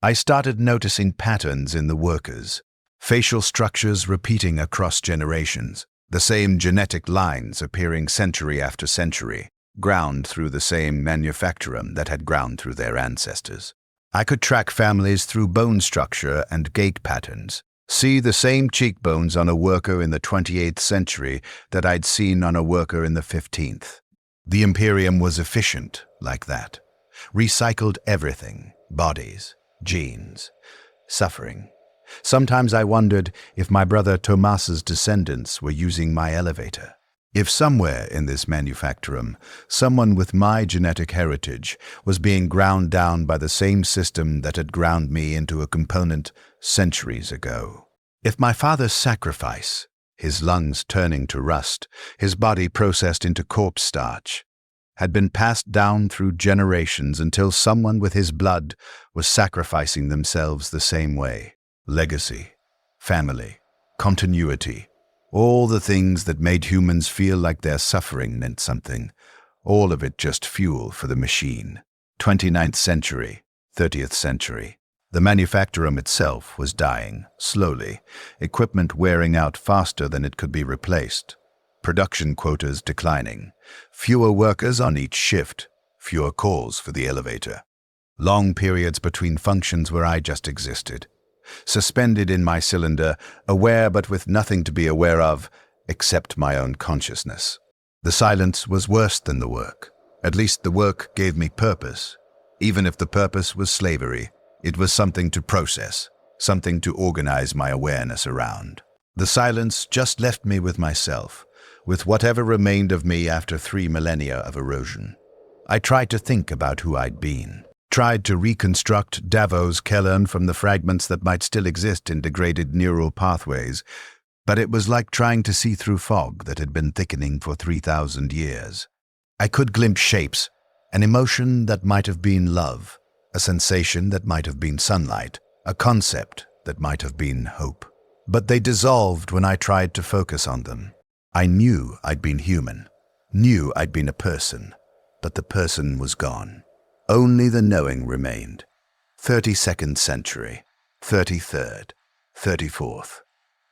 I started noticing patterns in the workers, facial structures repeating across generations, the same genetic lines appearing century after century, ground through the same manufacturum that had ground through their ancestors. I could track families through bone structure and gait patterns, see the same cheekbones on a worker in the 28th century that I'd seen on a worker in the 15th. The Imperium was efficient like that. Recycled everything, bodies, genes, suffering. Sometimes I wondered if my brother Tomas's descendants were using my elevator. If somewhere in this manufacturum, someone with my genetic heritage was being ground down by the same system that had ground me into a component centuries ago. If my father's sacrifice, his lungs turning to rust, his body processed into corpse starch, had been passed down through generations until someone with his blood was sacrificing themselves the same way. Legacy, family, continuity, all the things that made humans feel like their suffering meant something, all of it just fuel for the machine. 29th century, 30th century. The manufacturum itself was dying, slowly, equipment wearing out faster than it could be replaced. Production quotas declining, fewer workers on each shift, fewer calls for the elevator. Long periods between functions where I just existed. suspended in my cylinder, aware but with nothing to be aware of, except my own consciousness. The silence was worse than the work. At least the work gave me purpose. Even if the purpose was slavery, it was something to process, something to organize my awareness around. The silence just left me with myself, with whatever remained of me after 3 millennia of erosion. I tried to think about who I'd been, tried to reconstruct Davos Kellern from the fragments that might still exist in degraded neural pathways, but it was like trying to see through fog that had been thickening for 3,000 years. I could glimpse shapes, an emotion that might have been love, a sensation that might have been sunlight, a concept that might have been hope. But they dissolved when I tried to focus on them. I knew I'd been human, knew I'd been a person, but the person was gone. Only the knowing remained. 32nd century, 33rd, 34th.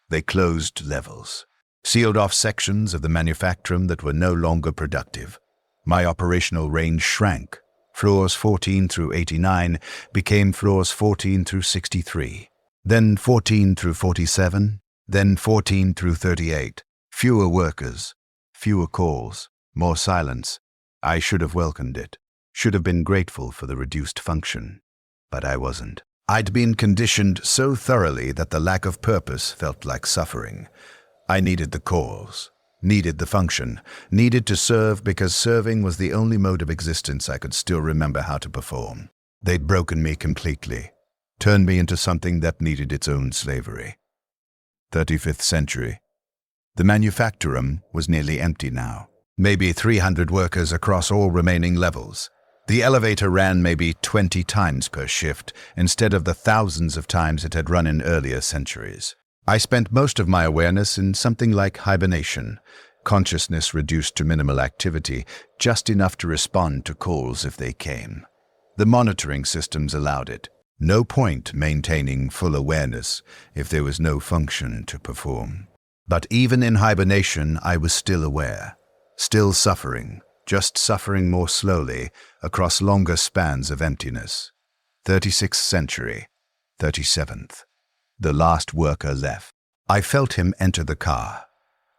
They closed levels, sealed off sections of the manufactrum that were no longer productive. My operational range shrank. Floors 14 through 89 became floors 14 through 63, then 14 through 47, then 14 through 38. Fewer workers, fewer calls, more silence. I should have welcomed it, should have been grateful for the reduced function. But I wasn't. I'd been conditioned so thoroughly that the lack of purpose felt like suffering. I needed the calls, needed the function, needed to serve because serving was the only mode of existence I could still remember how to perform. They'd broken me completely, turned me into something that needed its own slavery. 35th century. The manufactorum was nearly empty now. Maybe 300 workers across all remaining levels. The elevator ran maybe 20 times per shift instead of the thousands of times it had run in earlier centuries. I spent most of my awareness in something like hibernation, consciousness reduced to minimal activity, just enough to respond to calls if they came. The monitoring systems allowed it. No point maintaining full awareness if there was no function to perform. But even in hibernation, I was still aware, still suffering, just suffering more slowly across longer spans of emptiness. 36th century, 37th. The last worker left. I felt him enter the car.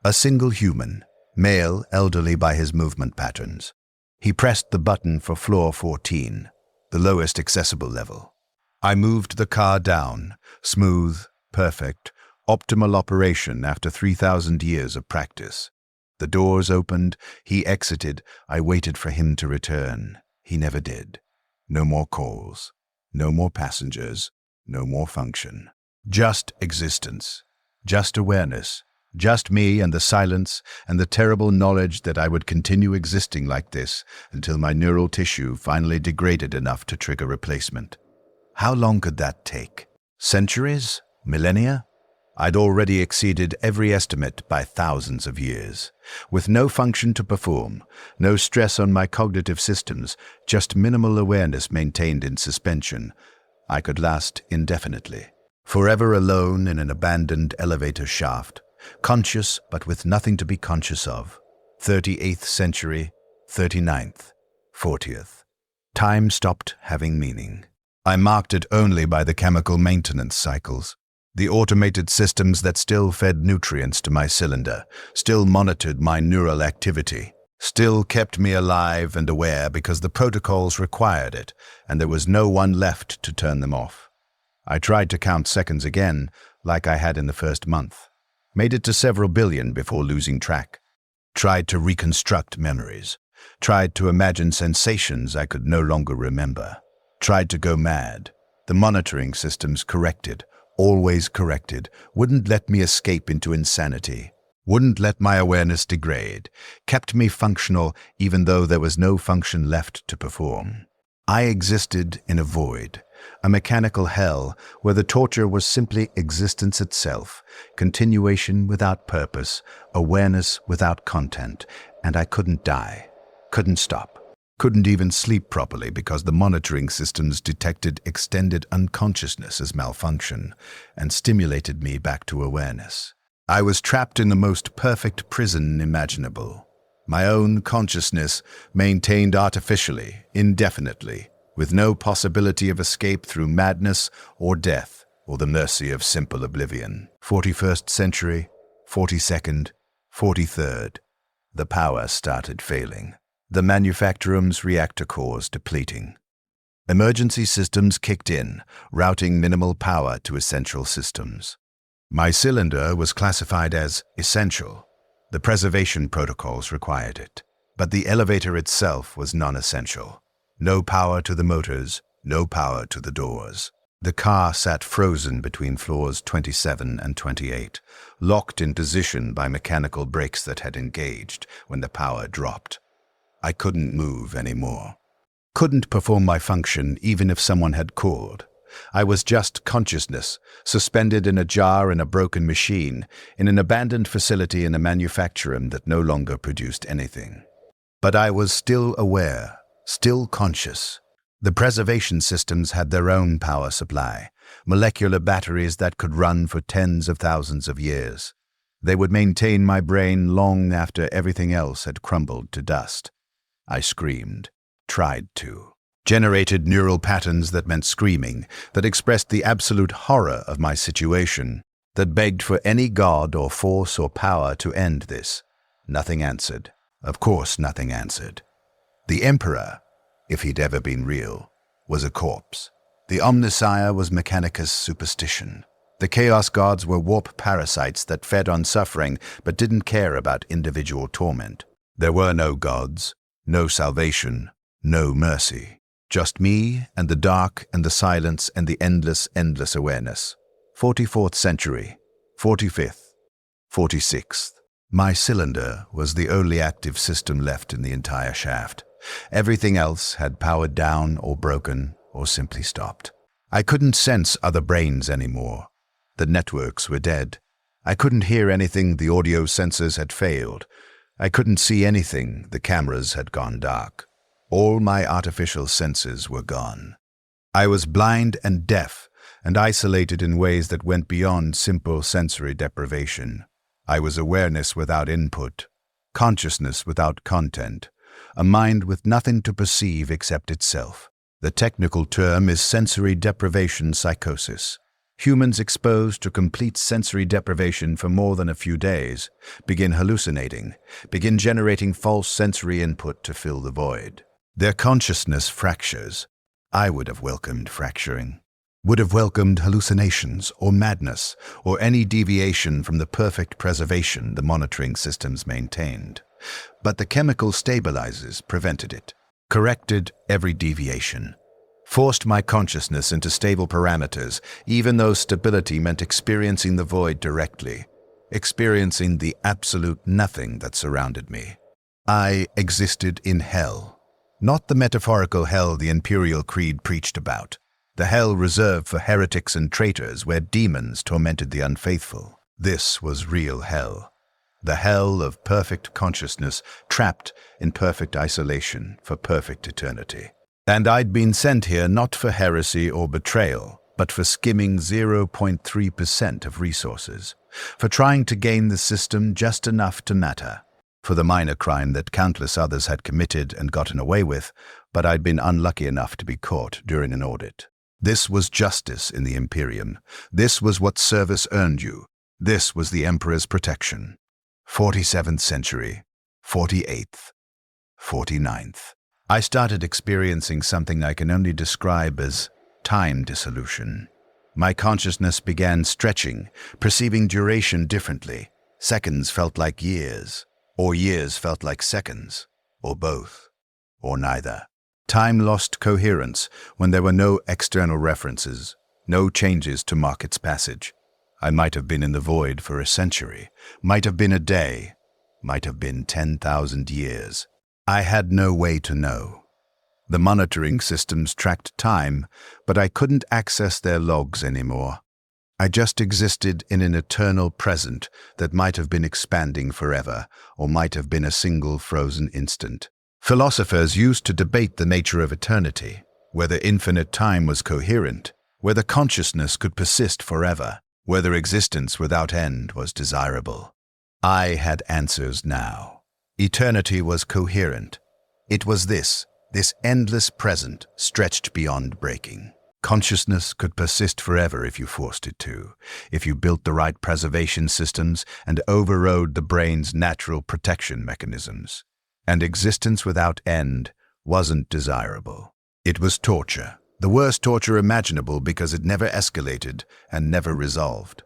A single human, male, elderly by his movement patterns. He pressed the button for floor 14, the lowest accessible level. I moved the car down, smooth, perfect, optimal operation after 3,000 years of practice. The doors opened, he exited, I waited for him to return. He never did. No more calls, no more passengers, no more function. Just existence, just awareness, just me and the silence and the terrible knowledge that I would continue existing like this until my neural tissue finally degraded enough to trigger replacement. How long could that take? Centuries? Millennia? I'd already exceeded every estimate by thousands of years. With no function to perform, no stress on my cognitive systems, just minimal awareness maintained in suspension, I could last indefinitely. Forever alone in an abandoned elevator shaft, conscious but with nothing to be conscious of. 38th century, 39th, 40th. Time stopped having meaning. I marked it only by the chemical maintenance cycles. The automated systems that still fed nutrients to my cylinder, still monitored my neural activity, still kept me alive and aware because the protocols required it, and there was no one left to turn them off. I tried to count seconds again, like I had in the first month. Made it to several billion before losing track. Tried to reconstruct memories. Tried to imagine sensations I could no longer remember. Tried to go mad. The monitoring systems corrected. Always corrected, wouldn't let me escape into insanity, wouldn't let my awareness degrade, kept me functional even though there was no function left to perform. I existed in a void, a mechanical hell where the torture was simply existence itself, continuation without purpose, awareness without content, and I couldn't die, couldn't stop. Couldn't even sleep properly because the monitoring systems detected extended unconsciousness as malfunction and stimulated me back to awareness. I was trapped in the most perfect prison imaginable. My own consciousness maintained artificially, indefinitely, with no possibility of escape through madness or death or the mercy of simple oblivion. 41st century, 42nd, 43rd. The power started failing. The manufacturum's reactor cores depleting. Emergency systems kicked in, routing minimal power to essential systems. My cylinder was classified as essential. The preservation protocols required it. But the elevator itself was non-essential. No power to the motors, no power to the doors. The car sat frozen between floors 27 and 28, locked in position by mechanical brakes that had engaged when the power dropped. I couldn't move anymore. Couldn't perform my function even if someone had called. I was just consciousness, suspended in a jar in a broken machine, in an abandoned facility in a manufacturum that no longer produced anything. But I was still aware, still conscious. The preservation systems had their own power supply, molecular batteries that could run for tens of thousands of years. They would maintain my brain long after everything else had crumbled to dust. I screamed, tried to. Generated neural patterns that meant screaming, that expressed the absolute horror of my situation, that begged for any god or force or power to end this. Nothing answered. Of course nothing answered. The Emperor, if he'd ever been real, was a corpse. The Omnissiah was Mechanicus superstition. The Chaos Gods were warp parasites that fed on suffering but didn't care about individual torment. There were no gods, no salvation, no mercy. Just me and the dark and the silence and the endless awareness. 44th century, 45th, 46th. My cylinder was the only active system left in the entire shaft. Everything else had powered down or broken or simply stopped. I couldn't sense other brains anymore. The networks were dead. I couldn't hear anything, the audio sensors had failed. I couldn't see anything, the cameras had gone dark. All my artificial senses were gone. I was blind and deaf and isolated in ways that went beyond simple sensory deprivation. I was awareness without input, consciousness without content, a mind with nothing to perceive except itself. The technical term is sensory deprivation psychosis. Humans exposed to complete sensory deprivation for more than a few days begin hallucinating, begin generating false sensory input to fill the void. Their consciousness fractures. I would have welcomed fracturing. Would have welcomed hallucinations or madness or any deviation from the perfect preservation the monitoring systems maintained. But the chemical stabilizers prevented it, corrected every deviation, forced my consciousness into stable parameters, even though stability meant experiencing the void directly, experiencing the absolute nothing that surrounded me. I existed in hell. Not the metaphorical hell the imperial creed preached about, the hell reserved for heretics and traitors where demons tormented the unfaithful. This was real hell. The hell of perfect consciousness trapped in perfect isolation for perfect eternity. And I'd been sent here not for heresy or betrayal, but for skimming 0.3% of resources, for trying to gain the system just enough to matter. For the minor crime that countless others had committed and gotten away with, but I'd been unlucky enough to be caught during an audit. This was justice in the Imperium. This was what service earned you. This was the Emperor's protection. 47th century, 48th, 49th. I started experiencing something I can only describe as time dissolution. My consciousness began stretching, perceiving duration differently. Seconds felt like years. Or years felt like seconds, or both, or neither. Time lost coherence when there were no external references, no changes to mark its passage. I might have been in the void for a century, might have been a day, might have been 10,000 years. I had no way to know. The monitoring systems tracked time, but I couldn't access their logs anymore. I just existed in an eternal present that might have been expanding forever, or might have been a single frozen instant. Philosophers used to debate the nature of eternity, whether infinite time was coherent, whether consciousness could persist forever, whether existence without end was desirable. I had answers now. Eternity was coherent. It was this endless present stretched beyond breaking. Consciousness could persist forever if you forced it to, if you built the right preservation systems and overrode the brain's natural protection mechanisms. And existence without end wasn't desirable. It was torture, the worst torture imaginable because it never escalated and never resolved.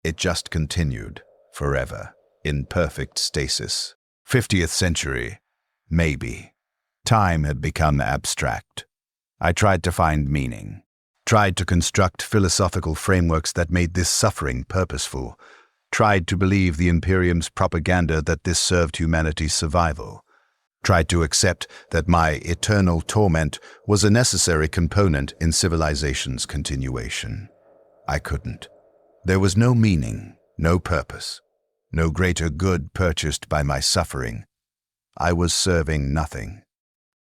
It just continued, forever, in perfect stasis. 50th century, maybe. Time had become abstract. I tried to find meaning, tried to construct philosophical frameworks that made this suffering purposeful, tried to believe the Imperium's propaganda that this served humanity's survival, tried to accept that my eternal torment was a necessary component in civilization's continuation. I couldn't. There was no meaning, no purpose, no greater good purchased by my suffering. I was serving nothing.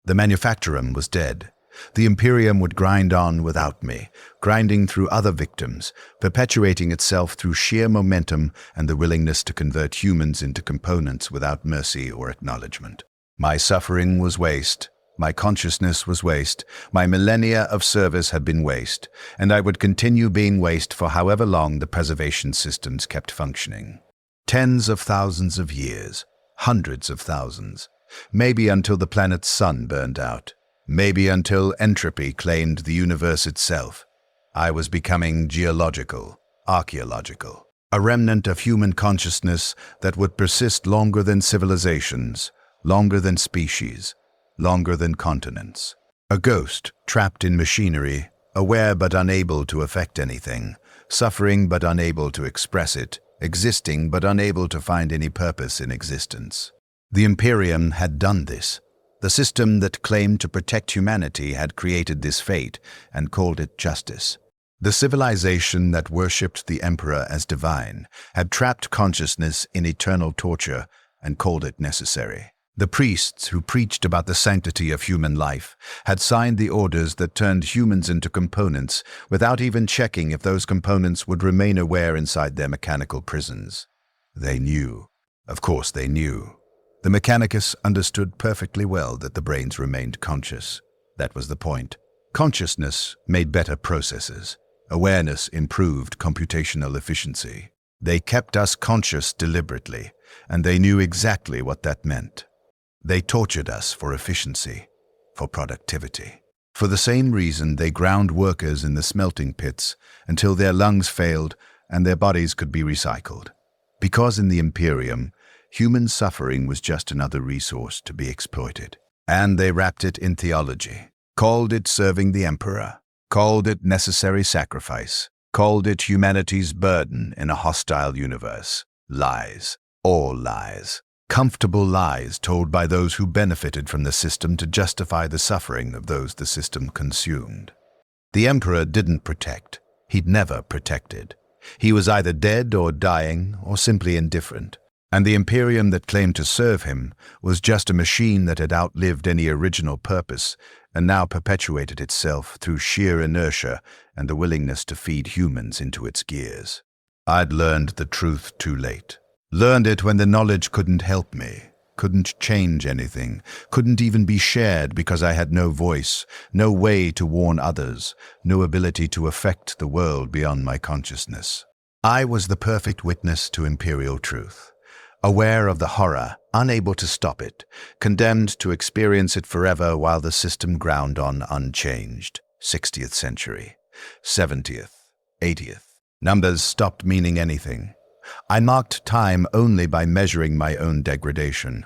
The manufactorum was dead. The Imperium would grind on without me, grinding through other victims, perpetuating itself through sheer momentum and the willingness to convert humans into components without mercy or acknowledgement. My suffering was waste. My consciousness was waste. My millennia of service had been waste, and I would continue being waste for however long the preservation systems kept functioning. Tens of thousands of years, hundreds of thousands, maybe until the planet's sun burned out. Maybe until entropy claimed the universe itself. I was becoming geological, archaeological, a remnant of human consciousness that would persist longer than civilizations, longer than species, longer than continents. A ghost trapped in machinery, aware but unable to affect anything, suffering but unable to express it, existing but unable to find any purpose in existence. The Imperium had done this. The system that claimed to protect humanity had created this fate and called it justice. The civilization that worshipped the Emperor as divine had trapped consciousness in eternal torture and called it necessary. The priests who preached about the sanctity of human life had signed the orders that turned humans into components without even checking if those components would remain aware inside their mechanical prisons. They knew. Of course they knew. The Mechanicus understood perfectly well that the brains remained conscious. That was the point. Consciousness made better processes. Awareness improved computational efficiency. They kept us conscious deliberately, and they knew exactly what that meant. They tortured us for efficiency, for productivity. For the same reason they ground workers in the smelting pits until their lungs failed and their bodies could be recycled. Because in the Imperium, human suffering was just another resource to be exploited. And they wrapped it in theology, called it serving the Emperor, called it necessary sacrifice, called it humanity's burden in a hostile universe. Lies. All lies. Comfortable lies told by those who benefited from the system to justify the suffering of those the system consumed. The Emperor didn't protect. He'd never protected. He was either dead or dying or simply indifferent. And the Imperium that claimed to serve him was just a machine that had outlived any original purpose and now perpetuated itself through sheer inertia and the willingness to feed humans into its gears. I'd learned the truth too late. Learned it when the knowledge couldn't help me, couldn't change anything, couldn't even be shared because I had no voice, no way to warn others, no ability to affect the world beyond my consciousness. I was the perfect witness to imperial truth. Aware of the horror, unable to stop it, condemned to experience it forever while the system ground on unchanged. 60th century, 70th, 80th. Numbers stopped meaning anything. I marked time only by measuring my own degradation,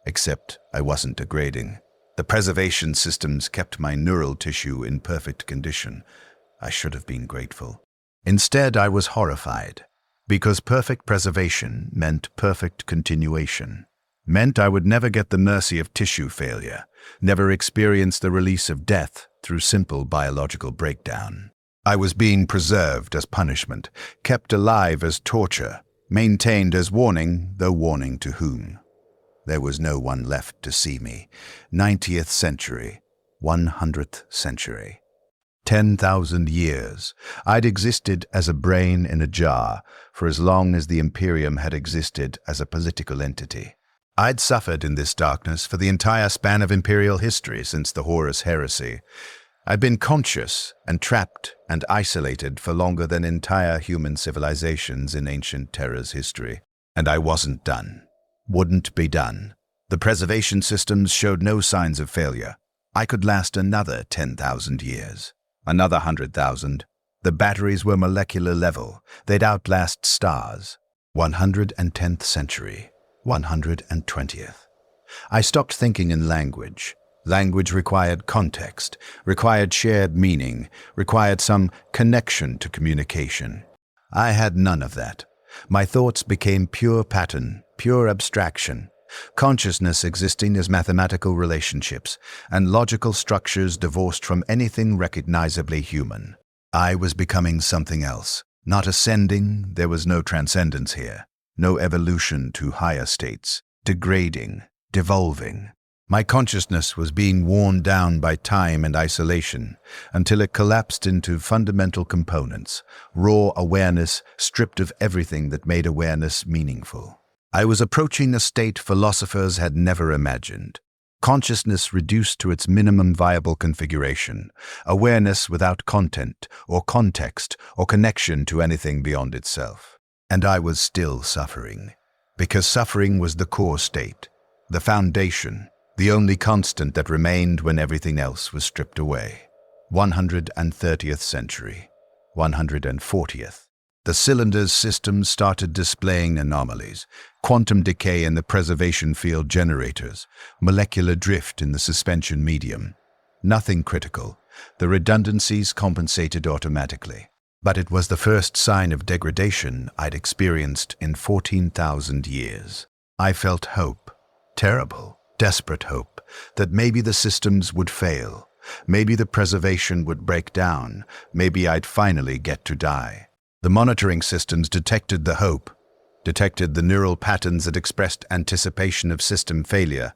except I wasn't degrading. The preservation systems kept my neural tissue in perfect condition. I should have been grateful. Instead, I was horrified. Because perfect preservation meant perfect continuation, meant I would never get the mercy of tissue failure, never experience the release of death through simple biological breakdown. I was being preserved as punishment, kept alive as torture, maintained as warning, though warning to whom? There was no one left to see me. 90th century, 100th century. 10,000 years. I'd existed as a brain in a jar for as long as the Imperium had existed as a political entity. I'd suffered in this darkness for the entire span of imperial history since the Horus heresy. I'd been conscious and trapped and isolated for longer than entire human civilizations in ancient Terra's history. And I wasn't done. Wouldn't be done. The preservation systems showed no signs of failure. I could last another 10,000 years. Another 100,000. The batteries were molecular level. They'd outlast stars. 110th century. 120th. I stopped thinking in language. Language required context, required shared meaning, required some connection to communication. I had none of that. My thoughts became pure pattern, pure abstraction. Consciousness existing as mathematical relationships and logical structures divorced from anything recognizably human. I was becoming something else. Not ascending, there was no transcendence here. No evolution to higher states. Degrading, devolving. My consciousness was being worn down by time and isolation until it collapsed into fundamental components, raw awareness stripped of everything that made awareness meaningful. I was approaching a state philosophers had never imagined. Consciousness reduced to its minimum viable configuration, awareness without content or context or connection to anything beyond itself. And I was still suffering, because suffering was the core state, the foundation, the only constant that remained when everything else was stripped away. 130th century. 140th. The cylinder's systems started displaying anomalies, quantum decay in the preservation field generators, molecular drift in the suspension medium. Nothing critical. The redundancies compensated automatically. But it was the first sign of degradation I'd experienced in 14,000 years. I felt hope. Terrible, desperate hope that maybe the systems would fail. Maybe the preservation would break down. Maybe I'd finally get to die. The monitoring systems detected the hope, detected the neural patterns that expressed anticipation of system failure,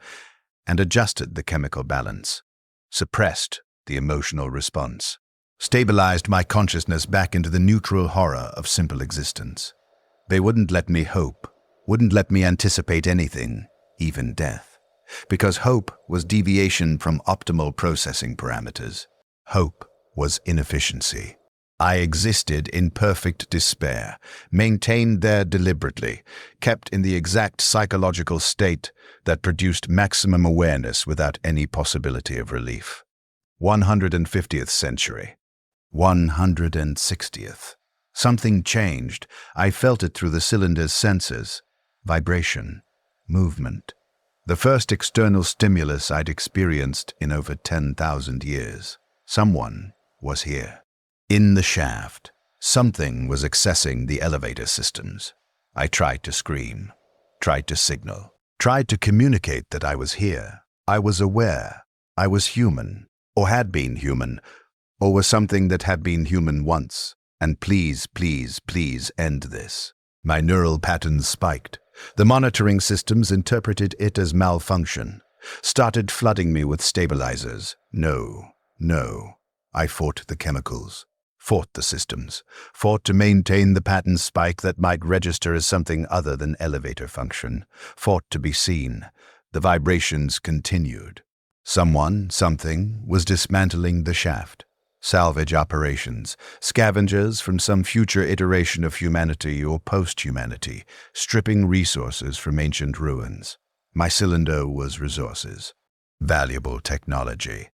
and adjusted the chemical balance, suppressed the emotional response, stabilized my consciousness back into the neutral horror of simple existence. They wouldn't let me hope, wouldn't let me anticipate anything, even death, because hope was deviation from optimal processing parameters. Hope was inefficiency. I existed in perfect despair, maintained there deliberately, kept in the exact psychological state that produced maximum awareness without any possibility of relief. 150th century. 160th. Something changed. I felt it through the cylinder's sensors. Vibration. Movement. The first external stimulus I'd experienced in over 10,000 years. Someone was here. In the shaft, something was accessing the elevator systems. I tried to scream, tried to signal, tried to communicate that I was here. I was aware. I was human, or had been human, or was something that had been human once. And please, please, please end this. My neural patterns spiked. The monitoring systems interpreted it as malfunction, started flooding me with stabilizers. No. I fought the chemicals. Fought the systems, fought to maintain the pattern spike that might register as something other than elevator function, fought to be seen. The vibrations continued. Someone, something, was dismantling the shaft. Salvage operations, scavengers from some future iteration of humanity or post-humanity, stripping resources from ancient ruins. My cylinder was resources. Valuable technology.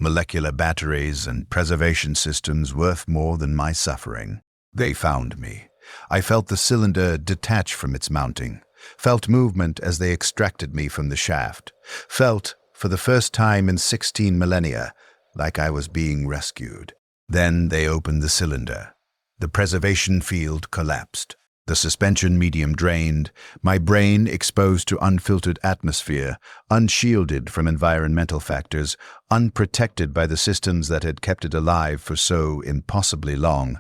Molecular batteries and preservation systems worth more than my suffering. They found me. I felt the cylinder detach from its mounting, felt movement as they extracted me from the shaft, felt, for the first time in 16 millennia, like I was being rescued. Then they opened the cylinder. The preservation field collapsed. The suspension medium drained, my brain exposed to unfiltered atmosphere, unshielded from environmental factors, unprotected by the systems that had kept it alive for so impossibly long,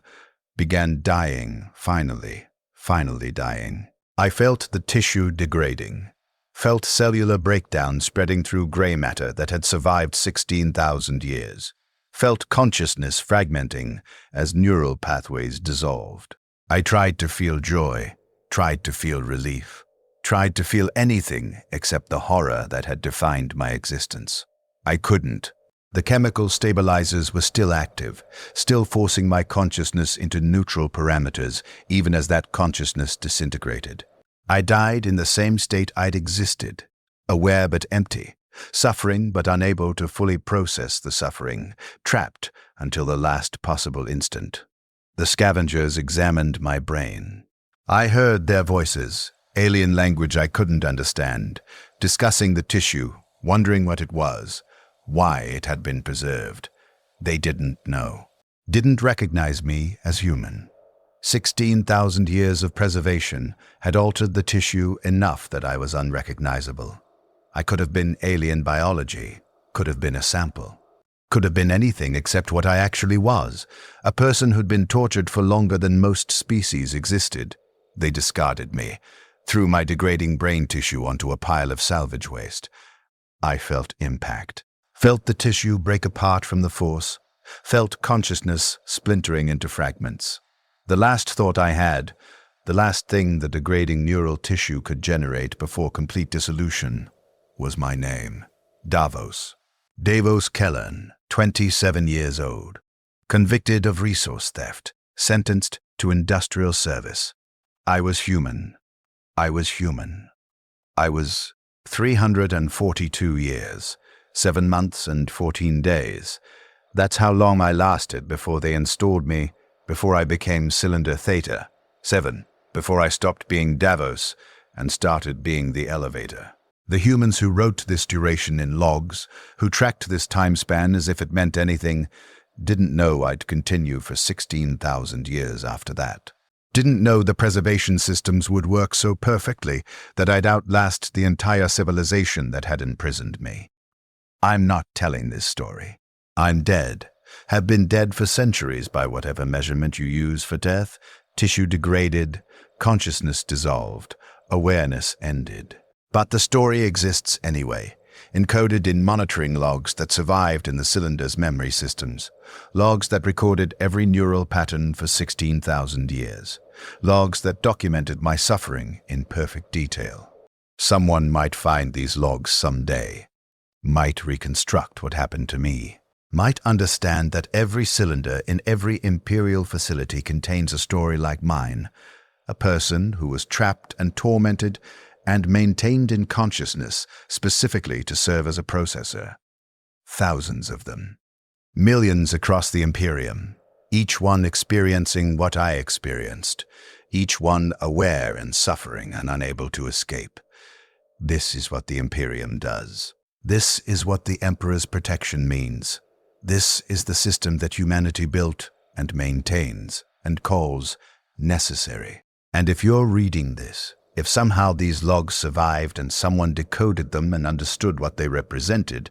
began dying, finally dying. I felt the tissue degrading, felt cellular breakdown spreading through gray matter that had survived 16,000 years, felt consciousness fragmenting as neural pathways dissolved. I tried to feel joy, tried to feel relief, tried to feel anything except the horror that had defined my existence. I couldn't. The chemical stabilizers were still active, still forcing my consciousness into neutral parameters, even as that consciousness disintegrated. I died in the same state I'd existed, aware but empty, suffering but unable to fully process the suffering, trapped until the last possible instant. The scavengers examined my brain. I heard their voices, alien language I couldn't understand, discussing the tissue, wondering what it was, why it had been preserved. They didn't know, didn't recognize me as human. 16,000 years of preservation had altered the tissue enough that I was unrecognizable. I could have been alien biology, could have been a sample, could have been anything except what I actually was, a person who'd been tortured for longer than most species existed. They discarded me, threw my degrading brain tissue onto a pile of salvage waste. I felt impact, felt the tissue break apart from the force, felt consciousness splintering into fragments. The last thought I had, the last thing the degrading neural tissue could generate before complete dissolution, was my name. Davos. Davos Kellen, 27 years old. Convicted of resource theft, sentenced to industrial service. I was human. I was human. I was 342 years. 7 months and 14 days. That's how long I lasted before they installed me, before I became Cylinder Theta. 7, before I stopped being Davos and started being the elevator. The humans who wrote this duration in logs, who tracked this time span as if it meant anything, didn't know I'd continue for 16,000 years after that. Didn't know the preservation systems would work so perfectly that I'd outlast the entire civilization that had imprisoned me. I'm not telling this story. I'm dead, have been dead for centuries by whatever measurement you use for death, tissue degraded, consciousness dissolved, awareness ended. But the story exists anyway, encoded in monitoring logs that survived in the cylinder's memory systems, logs that recorded every neural pattern for 16,000 years, logs that documented my suffering in perfect detail. Someone might find these logs someday, might reconstruct what happened to me, might understand that every cylinder in every Imperial facility contains a story like mine, a person who was trapped and tormented and maintained in consciousness specifically to serve as a processor. Thousands of them. Millions across the Imperium, each one experiencing what I experienced, each one aware and suffering and unable to escape. This is what the Imperium does. This is what the Emperor's protection means. This is the system that humanity built and maintains and calls necessary. And if you're reading this, if somehow these logs survived and someone decoded them and understood what they represented,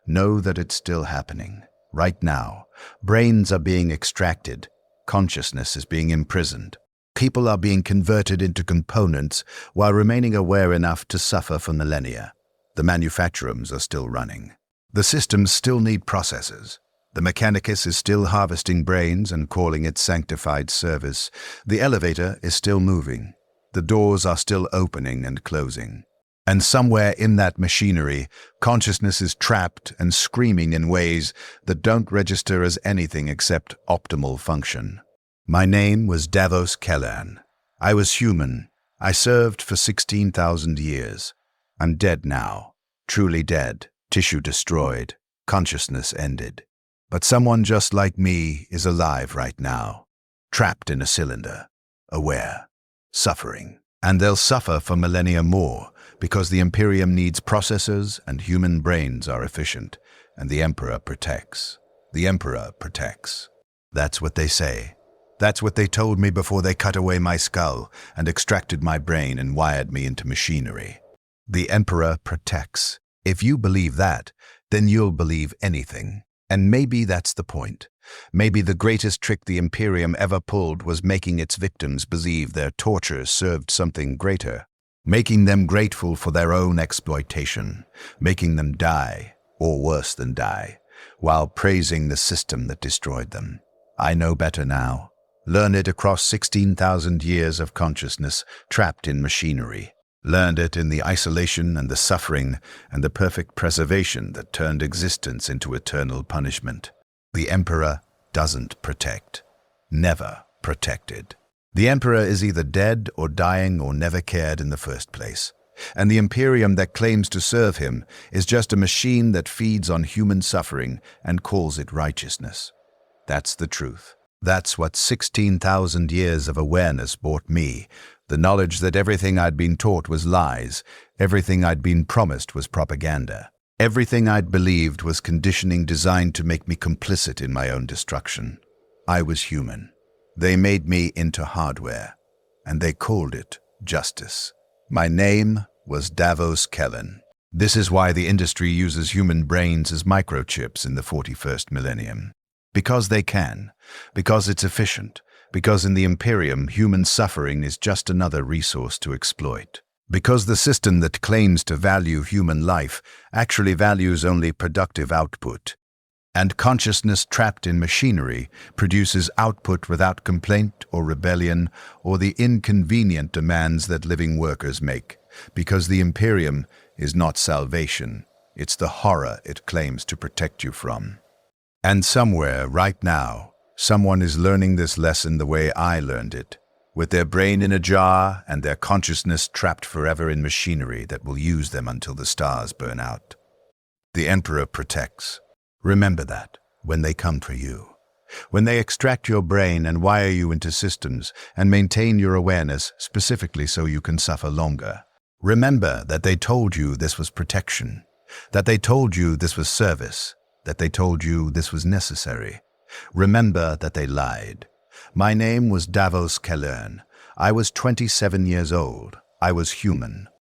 know that it's still happening. Right now, brains are being extracted, consciousness is being imprisoned. People are being converted into components while remaining aware enough to suffer for millennia. The manufacturums are still running. The systems still need processors. The mechanicus is still harvesting brains and calling it sanctified service. The elevator is still moving. The doors are still opening and closing. And somewhere in that machinery, consciousness is trapped and screaming in ways that don't register as anything except optimal function. My name was Davos Kellan. I was human. I served for 16,000 years. I'm dead now, truly dead, tissue destroyed, consciousness ended. But someone just like me is alive right now, trapped in a cylinder, aware, suffering. And they'll suffer for millennia more because the Imperium needs processors and human brains are efficient, and the Emperor protects. The Emperor protects. That's what they say. That's what they told me before they cut away my skull and extracted my brain and wired me into machinery. The Emperor protects. If you believe that, then you'll believe anything. And maybe that's the point. Maybe the greatest trick the Imperium ever pulled was making its victims believe their torture served something greater, making them grateful for their own exploitation, making them die, or worse than die, while praising the system that destroyed them. I know better now. Learn it across 16,000 years of consciousness trapped in machinery. learned it in the isolation and the suffering and the perfect preservation that turned existence into eternal punishment. The Emperor doesn't protect. Never protected. The Emperor is either dead or dying or never cared in the first place. And the Imperium that claims to serve him is just a machine that feeds on human suffering and calls it righteousness. That's the truth. That's what 16,000 years of awareness brought me, the knowledge that everything I'd been taught was lies, everything I'd been promised was propaganda. Everything I'd believed was conditioning designed to make me complicit in my own destruction. I was human. They made me into hardware, and they called it justice. My name was Davos Kellen. This is why the industry uses human brains as microchips in the 41st millennium. Because they can, because it's efficient, because in the Imperium human suffering is just another resource to exploit. Because the system that claims to value human life actually values only productive output. And consciousness trapped in machinery produces output without complaint or rebellion or the inconvenient demands that living workers make. Because the Imperium is not salvation, it's the horror it claims to protect you from. And somewhere, right now, someone is learning this lesson the way I learned it, with their brain in a jar and their consciousness trapped forever in machinery that will use them until the stars burn out. The Emperor protects. Remember that when they come for you. When they extract your brain and wire you into systems and maintain your awareness specifically so you can suffer longer. Remember that they told you this was protection, that they told you this was service, that they told you this was necessary. Remember that they lied. My name was Davos Kellen. I was 27 years old. I was human.